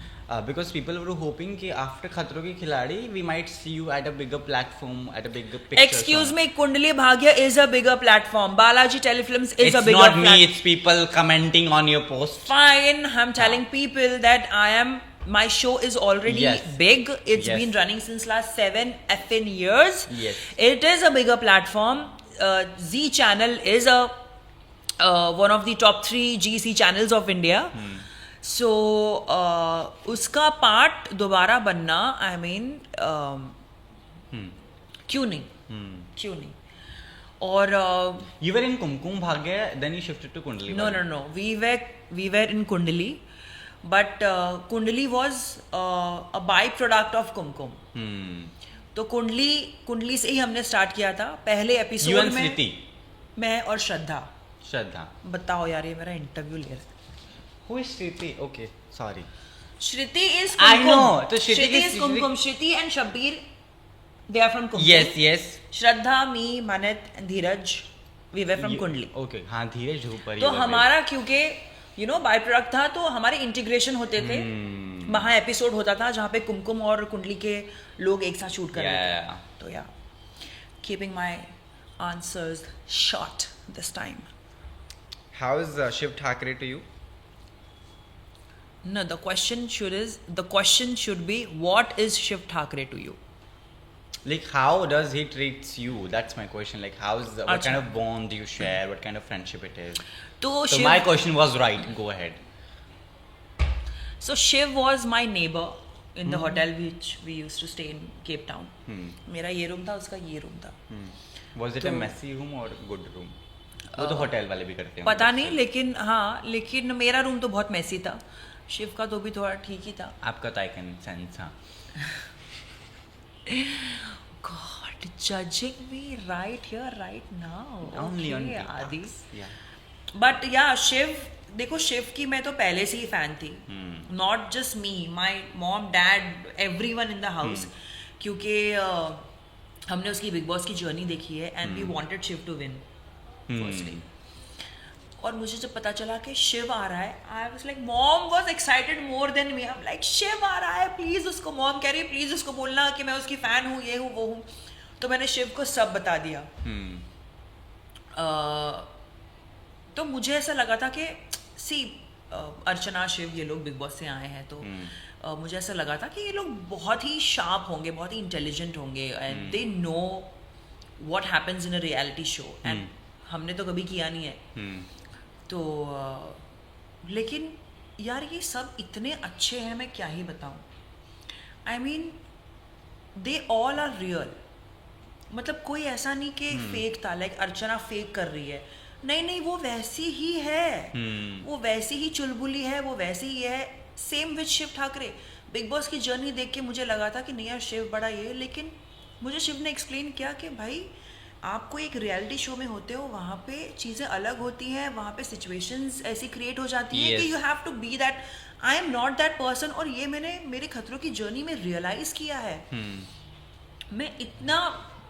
Because people were hoping कि after खतरों के खिलाड़ी we might see you at a bigger platform, at a bigger picture. Excuse me, Kundali Bhagya is a bigger platform. Balaji Telefilms is a bigger platform. It's not me, it's people commenting on your post. Fine, I'm telling people that my show is already big. It's been running since last 7 effing years. Yes. It is a bigger platform. Z Channel is one of the top 3 GC channels of India. So उसका part दोबारा बनना, I mean क्यों नहीं। और you were in Kumkum Bhagya, then you shifted to Kundali. No, we were in Kundali, but Kundali was a byproduct of Kumkum. तो कुंडली से ही हमने स्टार्ट किया था। पहले एपिसोड में मैं और श्रद्धा। बताओ यार, ये मेरा इंटरव्यू ले रहे। Who is Shriti? Okay, sorry. Shriti is Kumkum. I know. So Shriti is Kumkum. Shriti and Shabbir, they are from Kumkum. Yes. Shraddha, me, Manat and Dheeraj, we were from Kundli. Okay, हाँ धीरज ऊपर ही। तो हमारा क्योंकि by product था, तो हमारे integration होते थे। वहाँ एपिसोड होता था जहाँ पे कुमकुम और कुंडली के लोग एक साथ शूट कर रहे थे। तो या keeping my answers short this time. How is Shiv Thakre to you? No, the question should be, what is Shiv Thakre to you? Like, how does he treats you? That's my question. Like, what kind of bond do you share? What kind of friendship it is? So my question was right. Go ahead. So Shiv was my neighbor in the hotel which we used to stay in Cape Town. मेरा ये room था, उसका ये room था। Was it a messy room or good room? वो तो hotel वाले भी करते हैं। पता नहीं, लेकिन मेरा रूम तो बहुत मैसी था। शिव का तो भी थोड़ा ठीक ही था। आपका तो I can sense, हाँ। God, judging me right here, right now. Only on Adi. Yeah. But yeah, Shiv, देखो शिव की मैं तो पहले से ही फैन थी। Not just me, my mom, dad, everyone in the house. क्योंकि हमने उसकी बिग बॉस की जर्नी देखी है and we wanted Shiv to win. Firstly. और मुझे जब पता चला कि शिव आ रहा है, I was like, mom was excited more than me. I am like, Shiv आ रहा है, प्लीज उसको, मॉम कह रही है प्लीज उसको बोलना कि मैं उसकी फैन हूँ, ये हूँ वो हूँ। तो मैंने शिव को सब बता दिया। तो मुझे ऐसा लगा था कि अर्चना, शिव, ये लोग बिग बॉस से आए हैं, तो मुझे ऐसा लगा था कि ये लोग बहुत ही शार्प होंगे, बहुत ही इंटेलिजेंट होंगे and they know what happens in a reality show, and हमने तो कभी किया नहीं है। तो लेकिन यार ये सब इतने अच्छे हैं, मैं क्या ही बताऊं। I mean they all are real. मतलब कोई ऐसा नहीं कि फेक था, लाइक अर्चना फेक कर रही है, नहीं, वो वैसी ही है। वो वैसी ही चुलबुली है, वो वैसी ही है। Same with Shiv Thackeray. Bigg Boss की जर्नी देख के मुझे लगा था कि नहीं यार शिव बड़ा ये, लेकिन मुझे शिव ने एक्सप्लेन किया कि भाई आप कोई एक रियलिटी शो में होते हो, वहाँ पे चीज़ें अलग होती हैं, वहाँ पे सिचुएशंस ऐसी क्रिएट हो जाती हैं कि you have to be that. I am not that person. और ये मैंने मेरे खतरों की जर्नी में रियलाइज़ किया है। मैं इतना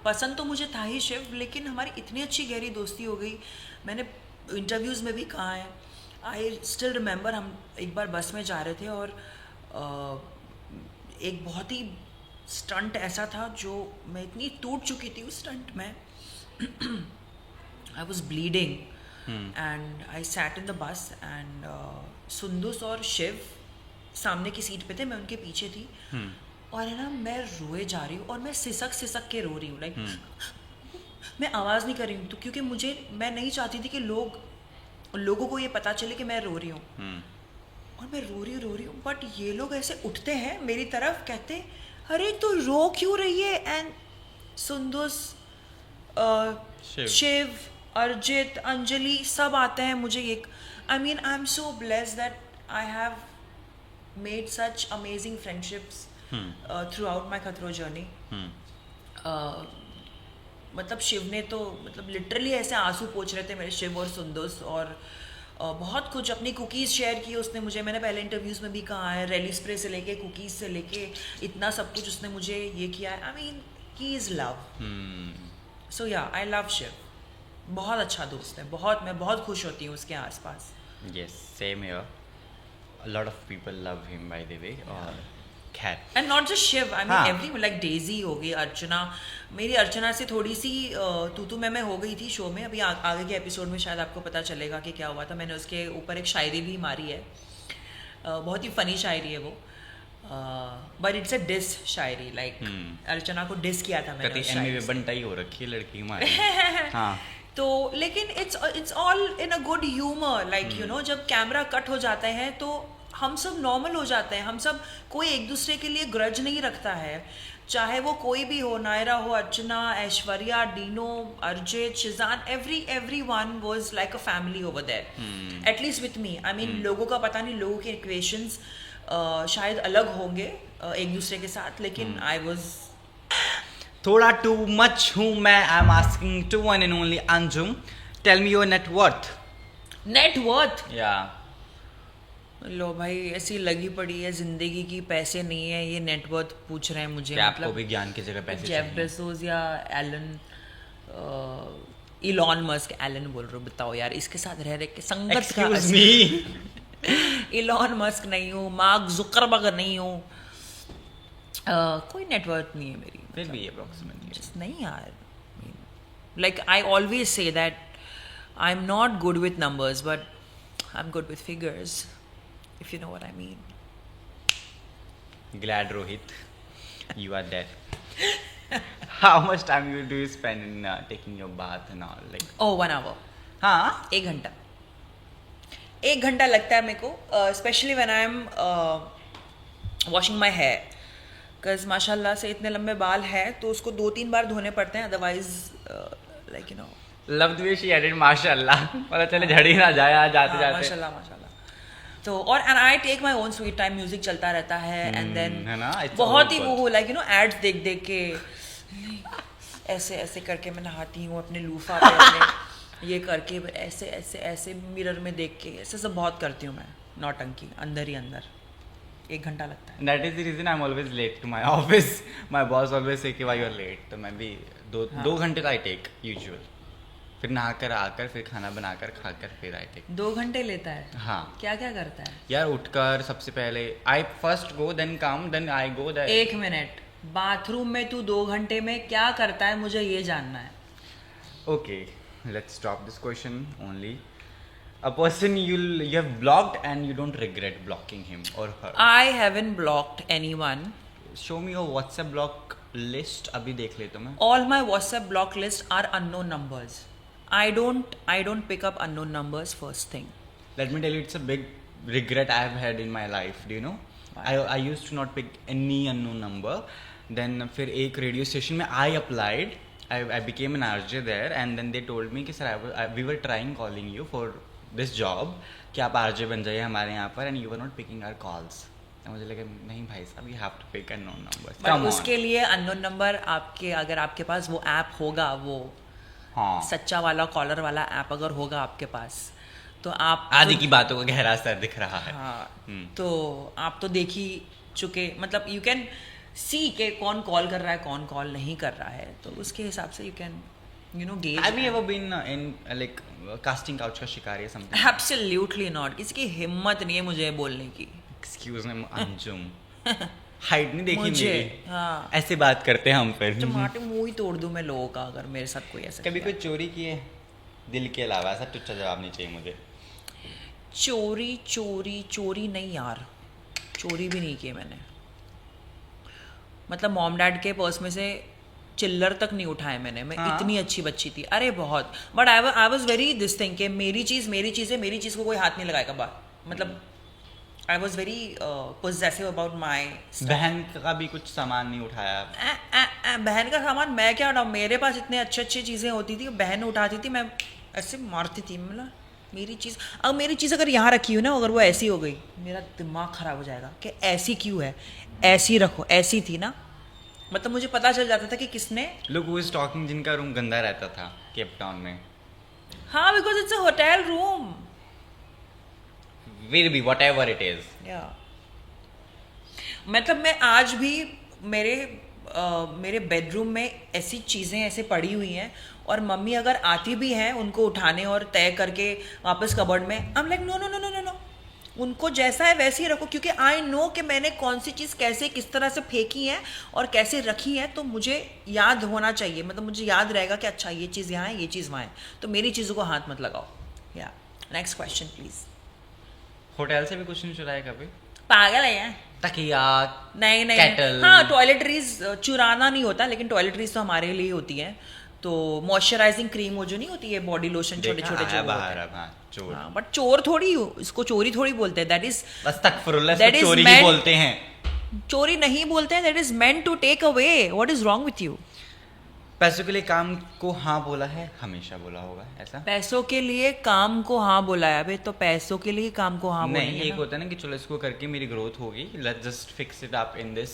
पसंद तो मुझे था ही शिव, लेकिन हमारी इतनी अच्छी गहरी दोस्ती हो गई। मैंने इंटरव्यूज़ में भी कहा है, आई स्टिल रिमेंबर, हम एक बार बस में जा रहे थे और एक बहुत ही स्टंट ऐसा था जो मैं इतनी टूट चुकी थी उस स्टंट में। I was bleeding and I sat in the bus and सुंदुस और शिव सामने की सीट पे थे, मैं उनके पीछे थी। और है ना, मैं रोए जा रही हूँ और मैं सिसक के रो रही हूँ, लाइक मैं आवाज़ नहीं कर रही हूँ, तो क्योंकि मैं नहीं चाहती थी कि लोगों को ये पता चले कि मैं रो रही हूँ। और मैं रो रही हूँ बट ये लोग ऐसे उठते हैं मेरी तरफ, कहते अरे तू रो क्यों रही है। एंड सुंदुस, शिव, अर्जित, अंजलि सब आते हैं मुझे। I mean I am so blessed that I have made such amazing friendships through out my खतरो जर्नी। मतलब शिव ने तो मतलब लिटरली ऐसे आंसू पोंछ रहे थे मेरे, शिव और सुंदस, और बहुत कुछ अपनी कुकीज़ शेयर की उसने मुझे, मैंने पहले इंटरव्यूज़ में भी कहा है, रैली स्प्रे से लेके कुकीज़ से लेके इतना सब कुछ उसने मुझे ये किया है। I mean he is love. So yeah I love Shiv, बहुत अच्छा दोस्त है, बहुत, मैं बहुत खुश होती हूँ उसके आसपास। Yes, same here. A lot of people love him, by the way. और खैर, and not just Shiv, I mean हाँ। एवरी, लाइक डेजी हो गई, अर्चना, मेरी अर्चना से थोड़ी सी तू मैं हो गई थी शो में। अभी आगे के एपिसोड में शायद आपको पता चलेगा कि क्या हुआ था। मैंने उसके ऊपर एक शायरी भी मारी है, बहुत ही फनी शायरी है वो, but it's a diss shayari, like Archana को डिस किया था मैंने कति उस एनमी शायरी में से। बनता ही हो रखी है लड़की हमारी। हाँ, तो लेकिन it's all in a good humour, like you no, जब कैमरा कट हो जाते हैं तो हम सब नॉर्मल हो जाते हैं, हम सब, कोई एक दूसरे के लिए ग्रज नहीं रखता है, चाहे वो कोई भी हो, नायरा हो, अर्चना, ऐश्वर्या, डीनो, अर्जित, Sheezan, everyone was like a family over there, at least with me. I mean लोगों का पता नहीं, लोगों के इक्वेशंस शायद अलग होंगे एक दूसरे के साथ, लेकिन आई वाज थोड़ा टू मच हूँ मैं। I am asking to one and only Anjum, tell me your net worth. Net worth. या लो भाई, ऐसी लगी पड़ी है जिंदगी की, पैसे नहीं है, ये नेटवर्थ पूछ रहे हैं मुझे। क्या मतलब आपको भी ज्ञान की जगह पैसे जेफ चाहिए? बेजोस या एलन, इलॉन मस्क, एलन बोल रहे हो, बताओ यार, इसके साथ रह रहे के संगत का Excuse me. इलॉन मस्क नहीं हूँ, मार्क जुकरबर्ग नहीं हूँ, कोई नेटवर्थ नहीं है मेरी। फिर भी approximately. Just नहीं यार, like I always say that I'm not good with numbers, but I'm good with figures, if you know what I mean. Glad Rohit, you are there. How much time do you spend in taking your bath and all? Like, Oh, 1 hour, हाँ, 1 घंटा, 1 घंटा लगता है मेरे को, especially when I'm washing my hair, because माशाल्लाह से इतने लंबे बाल हैं तो उसको 2-3 बार धोने पड़ते हैं, otherwise like you know, love the way she added माशाल्लाह, पता चले झड़ ही ना जाए जाते जाते। माशाल्लाह माशाल्लाह। तो और and I take my own sweet time, music चलता रहता है, एंड देन है ना, it's बहुत ही all वो लाइक यू नो एड्स देख देख के ऐसे ऐसे करके मैं नहाती हूँ अपने लूफा पे, अपने ये करके ऐसे ऐसे ऐसे मिरर में देख के ऐसे सब बहुत करती हूँ मैं, नौटंकी अंदर ही अंदर। 1 घंटा लगता है। That is the reason I'm always late to my office. My boss always say कि why you're late. तो मैं भी दो घंटे का I take usual. फिर नहाकर आकर फिर खाना बनाकर खाकर फिर I take. 2 घंटे लेता है? हाँ क्या क्या करता है? यार, उठकर सबसे पहले I first go then come then I go there. 1 minute, bathroom में तू 2 घंटे में क्या करता है, मुझे ये जानना है। Okay, let's stop this question only. A person you have blocked and you don't regret blocking him or her. I haven't blocked anyone. Show me your WhatsApp block list. अभी देख लेता हूँ मैं. All my WhatsApp block list are unknown numbers. I don't pick up unknown numbers first thing. Let me tell you, it's a big regret I have had in my life. Do you know? I used to not pick any unknown number. Then फिर एक radio station में I applied. I became an RJ there, and then they told me कि sir we were trying calling you for this job कि आप RJ बन जाइए हमारे यहाँ पर, and you were not picking our calls. मुझे लगा नहीं भाई साहब, you have to pick unknown numbers. But उसके लिए unknown number आपके, अगर आपके पास वो ऐप होगा, वो हाँ, सच्चा वाला कॉलर वाला ऐप अगर होगा आपके पास, तो आप आदि की बातों का गहरा असर दिख रहा है. हाँ, तो आप तो देख ही चुके, मतलब यू कैन सी के कौन कॉल कर रहा है कौन कॉल नहीं कर रहा है, तो उसके हिसाब से you can you know gauge. Have you ever been in like casting couch का शिकार या something? Absolutely not. किसी की हिम्मत नहीं है मुझे बोलने की। Excuse me, Anjum. हाइट नहीं देखी मुझे, मेरी. हाँ, ऐसे बात करते हैं हम फिर. टमाटर मुंह ही तोड़ दूं मैं लोगों का अगर मेरे साथ कोई ऐसा कभी किया। कोई चोरी की है दिल के अलावा? ऐसा टुच्चा जवाब नहीं चाहिए मुझे. चोरी चोरी चोरी नहीं यार, चोरी भी नहीं की मैंने। मतलब मॉम डैड के पर्स में से चिल्लर तक नहीं उठाए मैंने, मैं हाँ। इतनी अच्छी बच्ची थी, अरे बहुत। But I was very this thing कि मेरी चीज़ है, मेरी चीज़ को कोई हाथ नहीं लगाएगा बात, मतलब I was very possessive about my. बहन का भी कुछ सामान नहीं उठाया? बहन का सामान मैं क्या उठाऊँ, मेरे पास इतने अच्छी चीज़ें होती थी, बहन उठाती थी, मैं ऐसे मारती थी। मतलब मेरी चीज़ अगर यहाँ रखी हुई ना, अगर वो ऐसी हो गई, मेरा दिमाग ख़राब हो जाएगा कि ऐसी क्यों है, ऐसी रखो, ऐसी थी ना, मतलब मुझे पता चल जाता था कि किसने. Look who is talking, जिनका रूम गंदा रहता था केप टाउन में. हाँ, because it's a hotel room. Will be whatever it is. या मतलब मैं आज भी मेरे बेडरूम में ऐसी चीज़ें ऐसे पड़ी हुई हैं, और मम्मी अगर आती भी हैं उनको उठाने और तय करके वापस कबर्ड में, I am like no no no no no no, उनको जैसा है वैसे ही रखो, क्योंकि आई नो कि मैंने कौन सी चीज़ कैसे किस तरह से फेंकी है और कैसे रखी है, तो मुझे याद होना चाहिए. मतलब मुझे याद रहेगा कि अच्छा ये चीज़ यहाँ है, ये चीज़ वहाँ है, तो मेरी चीज़ों को हाथ मत लगाओ. या नेक्स्ट क्वेश्चन प्लीज. होटल से भी कुछ नहीं चुराया कभी? पागल है यार. तकिया, नहीं नहीं. kettle. हाँ, टॉयलेटरीज चुराना नहीं होता, लेकिन टॉयलेटरीज तो हमारे लिए होती हैं. तो मॉइस्चराइजिंग क्रीम वो जो नहीं होती है, बॉडी लोशन, छोटे छोटे जो बाहर अब. हाँ, चोर. बट चोर थोड़ी, इसको चोरी थोड़ी बोलते हैं. दैट इज अस्तगफिरुल्लाह, that इसको is चोरी ही meant- बोलते हैं. चोरी नहीं बोलते हैं. That is meant to take away. What is wrong with you? पैसों के लिए काम को हाँ बोला है, हमेशा बोला होगा ऐसा. पैसों के लिए काम को हाँ बोला है. अबे तो पैसों के लिए काम को हाँ नहीं, बोलेंगे एक ना. होता है ना कि चलो इसको करके मेरी ग्रोथ होगी, let's just fix it up in this.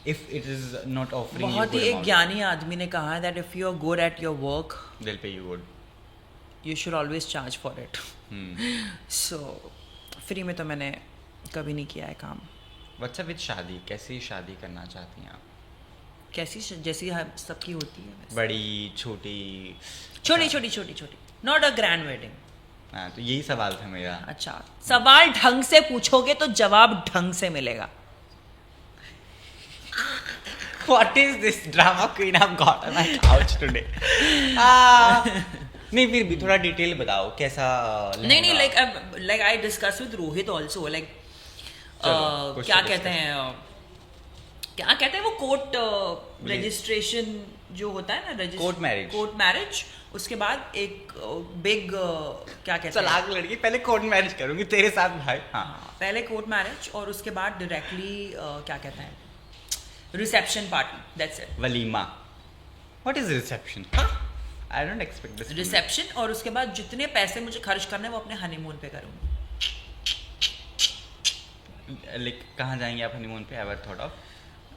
If it is not offering बहुत ही एक ज्ञानी आदमी ने कहा है that if you are good at your work, they will pay you good. You should always charge for it. So free में तो मैंने कभी नहीं किया है काम. व्हाट्स अप विद शादी? कैसी शादी करना चाहती हैं आप? कैसी जैसी सबकी होती है वैसे. बड़ी, छोटी? छोटी छोटी छोटी छोटी, नॉट अ ग्रैंड वेडिंग. हाँ, तो यही सवाल था मेरा. अच्छा, सवाल ढंग से पूछोगे तो जवाब ढंग से मिलेगा. What is this drama queen I've got on my couch today? नहीं, फिर भी थोड़ा डिटेल बताओ कैसा. नहीं like I discuss with Rohit also, like क्या कहते हैं वो कोर्ट रजिस्ट्रेशन जो होता है ना, कोर्ट मैरिज. उसके बाद एक बिग क्या कहते हैं, तलाक लड़की पहले कोर्ट मैरिज करूंगी तेरे साथ भाई. हाँ, पहले कोर्ट मैरिज और उसके बाद डायरेक्टली क्या कहते हैं, reception party. That's it. Walima. What is reception? I don't expect this. Reception, और उसके बाद जितने पैसे मुझे खर्च करने वो अपने हनीमून पे करूंगी. लाइक कहाँ जाएंगे आप हनीमून पे? Ever thought of?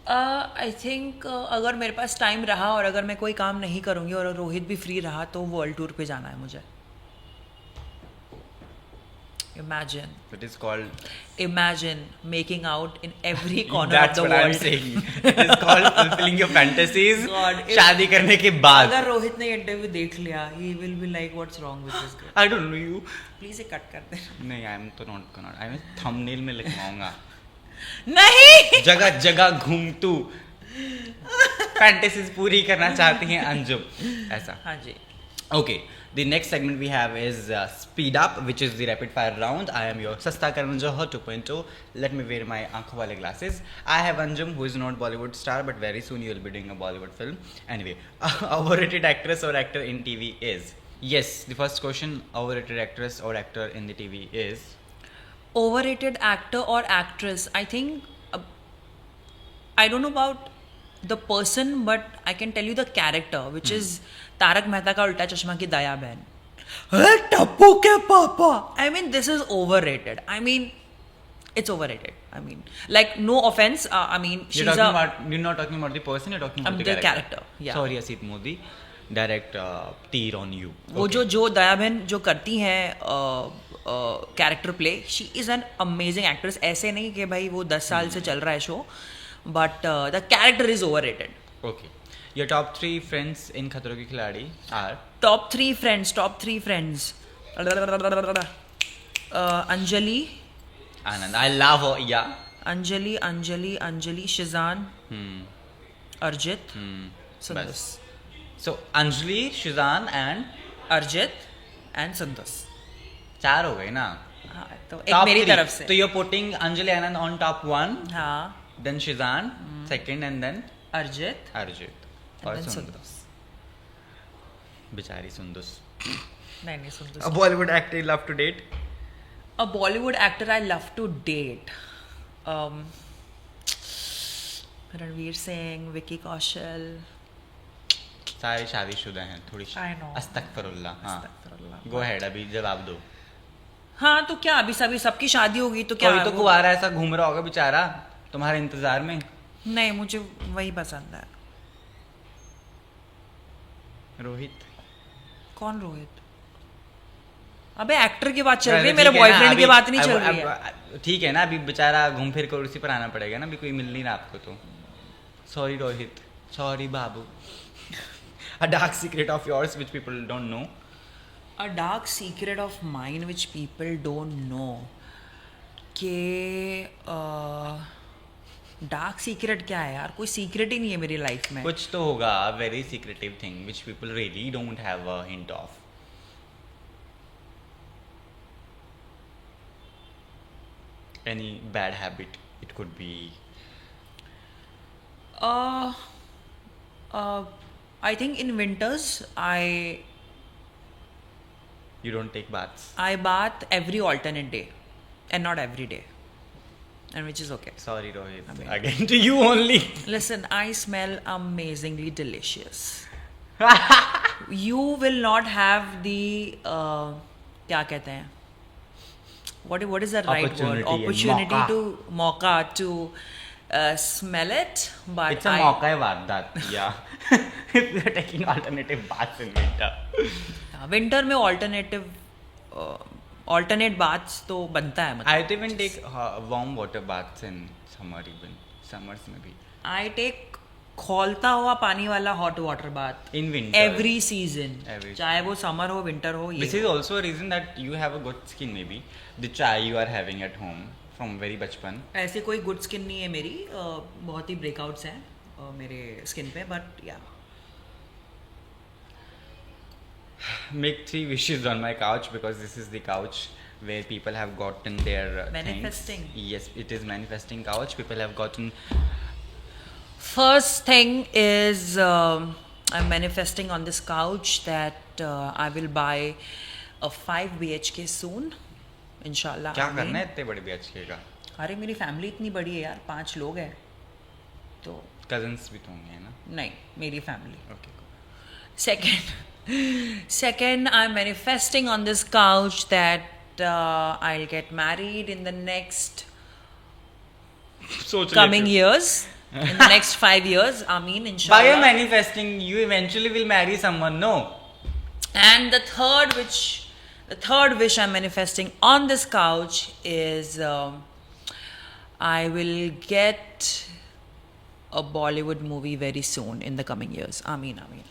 I think अगर मेरे पास टाइम रहा और अगर मैं कोई काम नहीं करूंगी और रोहित भी फ्री रहा तो वर्ल्ड टूर पे जाना है मुझे. Imagine. It is called. Imagine making out in every corner That's of the what world. I'm saying. It is called fulfilling your fantasies. God, शादी करने के बाद. अगर रोहित ने इंटरव्यू देख लिया, he will be like, what's wrong with this girl? I don't know you. Please ये cut कर दे. नहीं, I am तो not gonna. I am thumbnail में लिखवाऊंगा. नहीं. जगह जगह घूम तू. फैंटेसीज पूरी करना चाहती हैं अंजुम. ऐसा. हाँ जी. Okay. The next segment we have is Speed Up, which is the rapid fire round. I am your Sasta Karan Johar 2.0. Let me wear my aankho wale glasses. I have Anjum, who is not Bollywood star, but very soon you will be doing a Bollywood film. Anyway, overrated actress or actor in TV is? Yes, the first question, overrated actress or actor in the TV is? Overrated actor or actress? I think I don't know about the person, but I can tell you the character, which is Taarak Mehta Ka Ooltah चश्मा की दया बहन. टप्पू के पापा. I mean, this is overrated. I mean, it's overrated. I mean, like, no offense. I mean, You're not talking about the person. You're talking about the character. Yeah. Sorry, Asit Modi. Direct tear on you. वो जो दया बहन जो करती हैं character play, she is an amazing actress. ऐसे नहीं कि भाई वो 10 साल से चल रहा है show, but the character is overrated. Okay. Your top 3 friends in खतरों के खिलाड़ी are? Top 3 friends. Anjali. Anand. I love her. Yeah. Anjali, Sheezan, अर्जित, संतोष. बस. So Anjali, Shizan and अर्जित एंड संतोष. 4 हो गए ना. हाँ, तो एक Top मेरी 3. तरफ से. So you're putting Anjali Anand on top 1, हाँ, then Shizan second, and then अर्जित Arjit and और then Sundus. संतोष. बेचारी सुंदस. नहीं संतोष. A Bollywood actor you love to date? A Bollywood actor I love to date. Ranveer Singh, Vicky Kaushal. सारे शादीशुदा हैं. थोड़ी I know. अस्तगफिरुल्लाह. हाँ. अस्तगफिरुल्लाह. Go ahead, अभी जवाब दो. हाँ, तो क्या अभी सबकी शादी होगी तो क्या? कोई तो कुंवारा ऐसा घूम रहा होगा बेचारा तुम्हारे इंतजार में. नहीं, मुझे वही पसंद है. रोहित। कौन रोहित? अबे एक्टर की बात चल रही है, ठीक मेरे है ना, बॉयफ्रेंड की अभी- बात नहीं चल रही है। ठीक है ना, अभी बेचारा घूम फिर कर उसी पर आना पड़ेगा ना, अभी कोई मिल नहीं रहा आपको तो। Sorry Rohit, sorry Babu. A dark secret of yours which people don't know. A dark secret of mine which people don't know. के डार्क सीक्रेट क्या है यार? कोई सीक्रेट ही नहीं है मेरी लाइफ में। कुछ तो होगा, very secretive thing which people really don't have a hint of. Any bad habit, it could be. I think in winters You don't take baths. I bath every alternate day and not every day, and which is okay. Sorry Rohit, I mean- again to you only. Listen, I smell amazingly delicious. You will not have the क्या कहते हैं? What is the right word? Opportunity and Opportunity mauka. to mauka to smell it, but It's a mauka vardat, yeah. If you're taking alternative baths in winter. Winter में alternate baths तो बनता है मतलब. I even take warm water baths in summer even. Summers में भी. I take खौलता हुआ पानी वाला hot water bath In winter. every season. Every चाहे वो summer हो winter हो ये This is also a reason that you have a good skin maybe. The chai you are having at home from very bachpan. ऐसे कोई good skin नहीं है मेरी. बहुत ही ब्रेकआउट्स हैं मेरे स्किन पे, बट या Make 3 wishes on my couch because this is the couch where people have gotten their Manifesting. things. Yes, it is manifesting couch. People have gotten. First thing is I'm manifesting on this couch that I will buy a 5 BHK soon, inshallah. क्या Ameen. करना है इतने बड़े BHK का? अरे मेरी family इतनी बड़ी है यार, 5 लोग हैं तो. Cousins भी तो होंगे है ना? नहीं, मेरी family. Okay. Second, I'm manifesting on this couch that I'll get married in the next coming years. In the next 5 years, Ameen, By inshallah. your manifesting, you eventually will marry someone. No. And the third wish I'm manifesting on this couch is I will get a Bollywood movie very soon in the coming years. Ameen, Ameen, Ameen.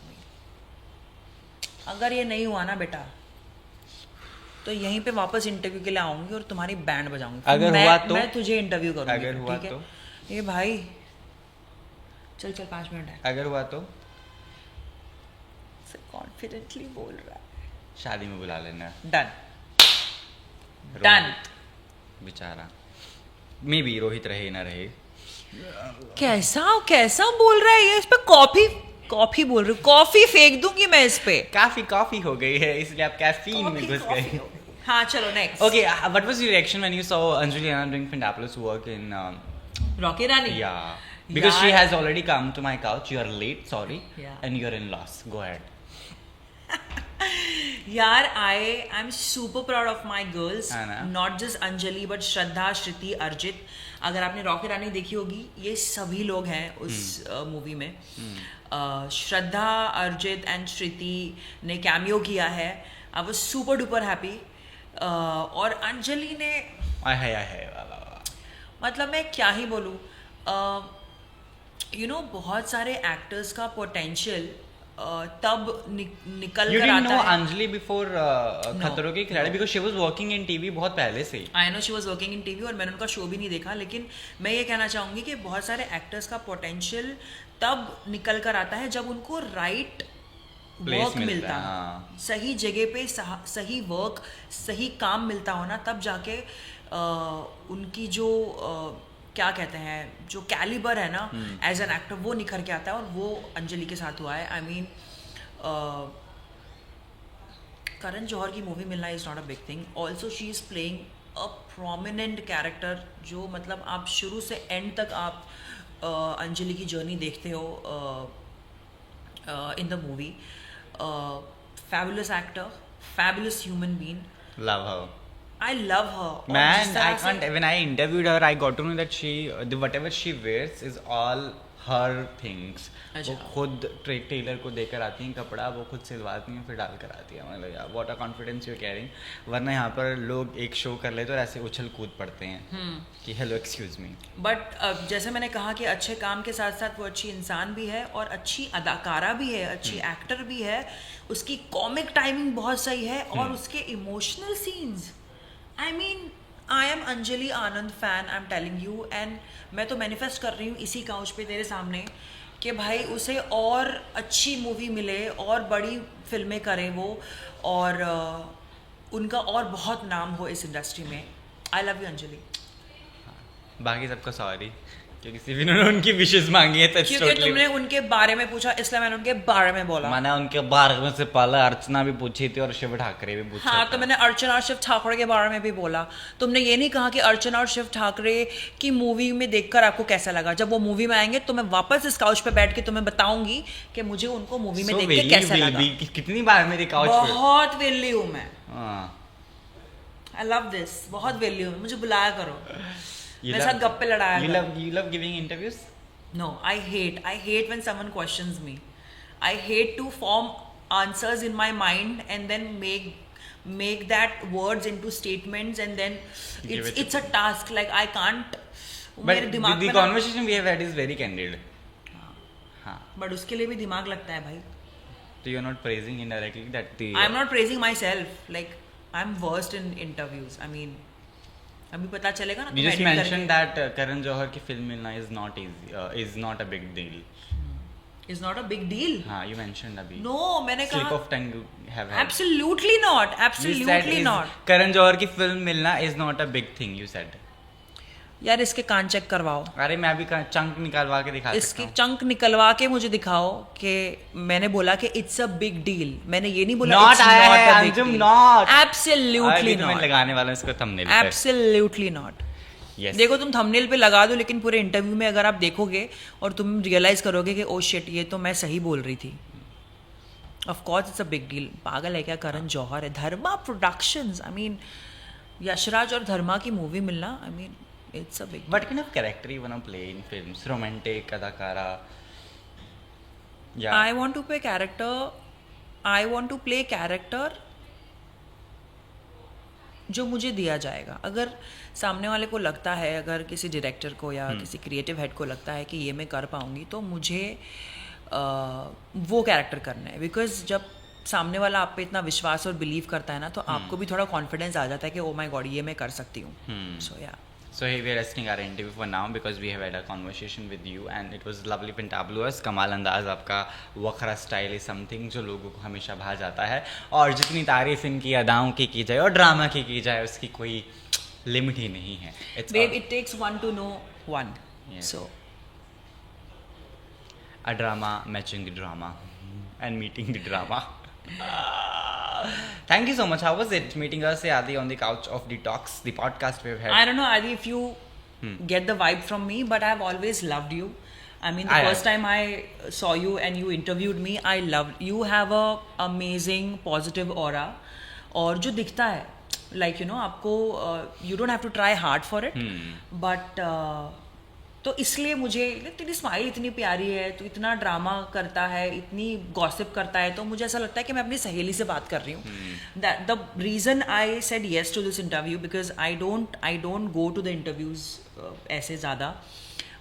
अगर ये नहीं हुआ ना बेटा, तो यहीं पे वापस इंटरव्यू के लिए आऊंगी और तुम्हारी बैंड बजाऊंगी. अगर मैं, हुआ तो? मैं तुझे इंटरव्यू करूंगी. अगर हुआ ठीक है? तो? ये भाई चल 5 मिनट है. अगर हुआ तो कॉन्फिडेंटली बोल रहा है. शादी में बुला लेना. Done done. बेचारा मे बी रोहित रहे ना रहे. कैसा बोल रहा है ये? इस पे कॉफी बोल रही हूँ. कॉफी फेंक दूंगी मैं इस पे. काफी कॉफी हो गई है इसलिए आप कैफीन में घुस गए. हाँ चलो next. Okay, what was your reaction when you saw Anjali Anna doing fantabulous work in Rocky Rani. yeah, because she यार- has already come to my couch. You are late, sorry. Yeah. And you're in loss. Go ahead. यार I'm super proud of my girls. है ना? Not just Anjali but Shraddha, Shriti, Arjit. अगर आपने Rocky रानी देखी होगी, ये सभी लोग हैं उस मूवी में. श्रद्धा, अर्जित एंड श्रुति ने कैमियो किया है. I was super duper happy. और अंजलि ने आय वाह वाह वाह. मतलब मैं क्या ही बोलूँ. बहुत सारे एक्टर्स का पोटेंशियल तब निकल You कर didn't आता know है. Anjali before खतरों के खिलाड़ी because she was working in TV बहुत पहले से. I know she was working in TV और मैंने उनका शो भी नहीं देखा, लेकिन मैं ये कहना चाहूँगी कि बहुत सारे एक्टर्स का पोटेंशियल तब निकल कर आता है जब उनको राइट Place वर्क मिलता मिलता है, है. हाँ. सही जगह पे सही वर्क, सही काम मिलता हो ना, तब जाके उनकी जो क्या कहते हैं, जो कैलिबर है ना एज एन एक्टर, वो निखर के आता है. और वो अंजलि के साथ हुआ है. आई मीन करण जौहर की मूवी मिलना is not a big thing. Also she is playing a prominent character, जो मतलब आप शुरू से एंड तक आप अंजलि की जर्नी देखते हो in the movie. Fabulous actor, fabulous human being. Love her. I love her. और Man, जिस तरह I can't. से- When I interviewed her, I got to know that whatever she wears is all her things. अच्छा। वो खुद Taylor को देकर आती हैं कपड़ा, वो खुद सिलवाती हैं, फिर डाल कर आती है। मतलब यार what a confidence you carrying. वरना यहाँ पर लोग एक शो कर लेते और ऐसे उछल कूद पड़ते हैं कि हेलो एक्सक्यूज मी। बट जैसे मैंने कहा कि अच्छे काम के साथ साथ वो अच्छी इंसान भी है और अच्छी अदाकारा भी है, अच्छी एक्टर भी है, उसकी कॉमिक टाइमिंग बहुत सही है और उसके emotional scenes, I mean I am Anjali Anand fan, I am telling you. And मैं तो मैनिफेस्ट कर रही हूँ इसी काउच पे तेरे सामने कि भाई उसे और अच्छी मूवी मिले और बड़ी फिल्में करें वो, और उनका और बहुत नाम हो इस इंडस्ट्री में। आई लव यू अंजलि। बाकी सबको सॉरी क्योंकि सिर्फ इन्होंने उनकी विशेष मांगी है, क्योंकि तुमने उनके बारे में पूछा इसलिए मैंने उनके बारे में बोला। मैंने उनके बारे में से पहले अर्चना भी पूछी थी और शिव ठाकरे भी पूछा हाँ, था। तो मैंने अर्चना और शिव ठाकरे के बारे में भी बोला। तुमने ये नहीं कहा कि अर्चना और शिव ठाकरे की मूवी में देखकर आपको कैसा लगा। जब वो मूवी में आएंगे तो मैं वापस इस काउच पे बैठ के तुम्हें बताऊंगी कि मुझे उनको मूवी में देख के कैसा लगा। कितनी बार मेरी काउच पे बहुत वेली हूँ मैं। हाँ। आई लव दिस, बहुत वेली हूँ, मुझे बुलाया करो, मेरे साथ गप्पे लड़ाया करो। You love giving interviews? No, I hate when someone questions me. I hate to form answers in my mind and then make that words into statements and then it's a task, like I can't. But the conversation we have had is very candid. हाँ. But उसके लिए भी दिमाग लगता है भाई. So you're not praising indirectly that the. I'm not praising myself. Like I'm versed in interviews. I mean, अभी पता चलेगा ना. You just mentioned that Karan Johar की फिल्म मिलना is not easy, is not a big deal. Is not a big deal. हाँ, you mentioned अभी. No, मैंने कहा. Slip of tongue you have had. Absolutely not. Absolutely not. Karan Johar की film मिलना is not a big thing. You said. यार इसके कान check करवाओ। अरे मैं अभी चंक निकालवा के दिखा सकता हूँ। इसके चंक निकलवा के मुझे दिखाओ कि मैंने बोला कि इट्स अ बिग डील। मैंने ये नहीं बोला not a big deal। Not। Absolutely not। मैं लगाने वाला हूँ इसको थंबनेल पे। Absolutely not। Yes। देखो तुम थंबनेल पे लगा दो, लेकिन पूरे इंटरव्यू में अगर आप देखोगे और तुम रियलाइज करोगे कि ओ शिट ये तो मैं सही बोल रही थी। Of course it's a big deal. पागल है क्या? करण जौहर है, धर्मा प्रोडक्शंस, आई मीन यशराज और धर्मा की मूवी मिलना, I mean it's a big deal. What kind of character you wanna play in films? Romantic, adakara? Yeah. I want to play character. I want to play character जो मुझे दिया जाएगा। अगर सामने वाले को लगता है, अगर किसी डायरेक्टर को या किसी क्रिएटिव हेड को लगता है कि ये मैं कर पाऊंगी, तो मुझे वो कैरेक्टर करना है। बिकॉज जब सामने वाला आप पे इतना विश्वास और बिलीव करता है ना, तो आपको भी थोड़ा कॉन्फिडेंस आ जाता है कि ओ माय गॉड ये मैं कर सकती हूँ। सो या So here we are resting our interview for now because we have had a conversation with you and it was lovely fantabulous. कमाल अंदाज आपका, वखरा स्टाइल is something जो लोगों को हमेशा भा जाता है, और जितनी तारीफ इनकी अदाओं की जाए और ड्रामा की जाए उसकी कोई लिमिट ही नहीं है। Babe, it takes one to know one. Yes. So a drama matching the drama and meeting the drama. Thank you so much. How was it meeting us, Adi, on the couch of Detox, the podcast we've had? I don't know, Adi, if you get the vibe from me, but I've always loved you. I mean, the first time I saw you and you interviewed me, I loved you. Have a amazing positive aura, और जो दिखता है, like you know, आपको you don't have to try hard for it, but तो इसलिए मुझे तेरी smile इतनी प्यारी है, तू इतना ड्रामा करता है, इतनी गॉसिप करता है, तो मुझे ऐसा लगता है कि मैं अपनी सहेली से बात कर रही हूँ। The reason I said yes to this interview because I don't go to the interviews ऐसे ज़्यादा,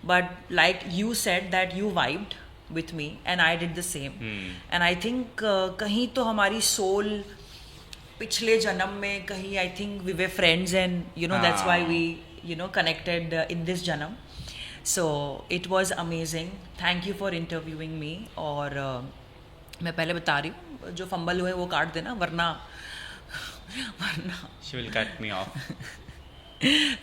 but like you said that you vibed with me and I did the same, and I think कहीं तो हमारी soul पिछले जन्म में कहीं, I think we were friends and you know that's why we you know connected in this जन्म. So it was amazing. Thank you for interviewing me. और मैं पहले बता रही हूँ, जो फंबल हुए वो काट देना, वरना She will cut me off.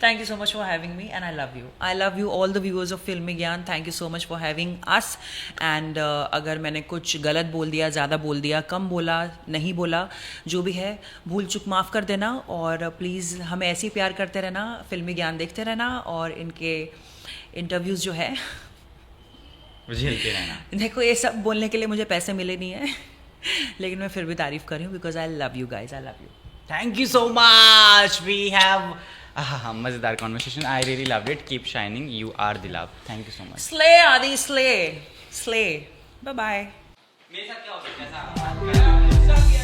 Thank you so much for having me and I love you. I love you all the viewers of Filmi Gyan. Thank you so much for having us. And अगर मैंने कुछ गलत बोल दिया, ज़्यादा बोल दिया, कम बोला, नहीं बोला, जो भी है भूल चुक माफ़ कर देना, और प्लीज़ हमें ऐसे ही प्यार करते रहना, फिल्मी ज्ञान देखते रहना, और इनके इंटरव्यूज़ जो है झेलते रहना. देखो ये सब बोलने के लिए मुझे पैसे मिले नहीं है, लेकिन मैं फिर भी तारीफ कर रही हूँ because I love you guys, I love you. Thank you so much. We have हाँ, मज़ेदार conversation, I really loved it, keep shining, you are the love, thank you so much. Slay, Adi, slay. Slay. Bye bye. मेरे साथ क्या हो सकता है?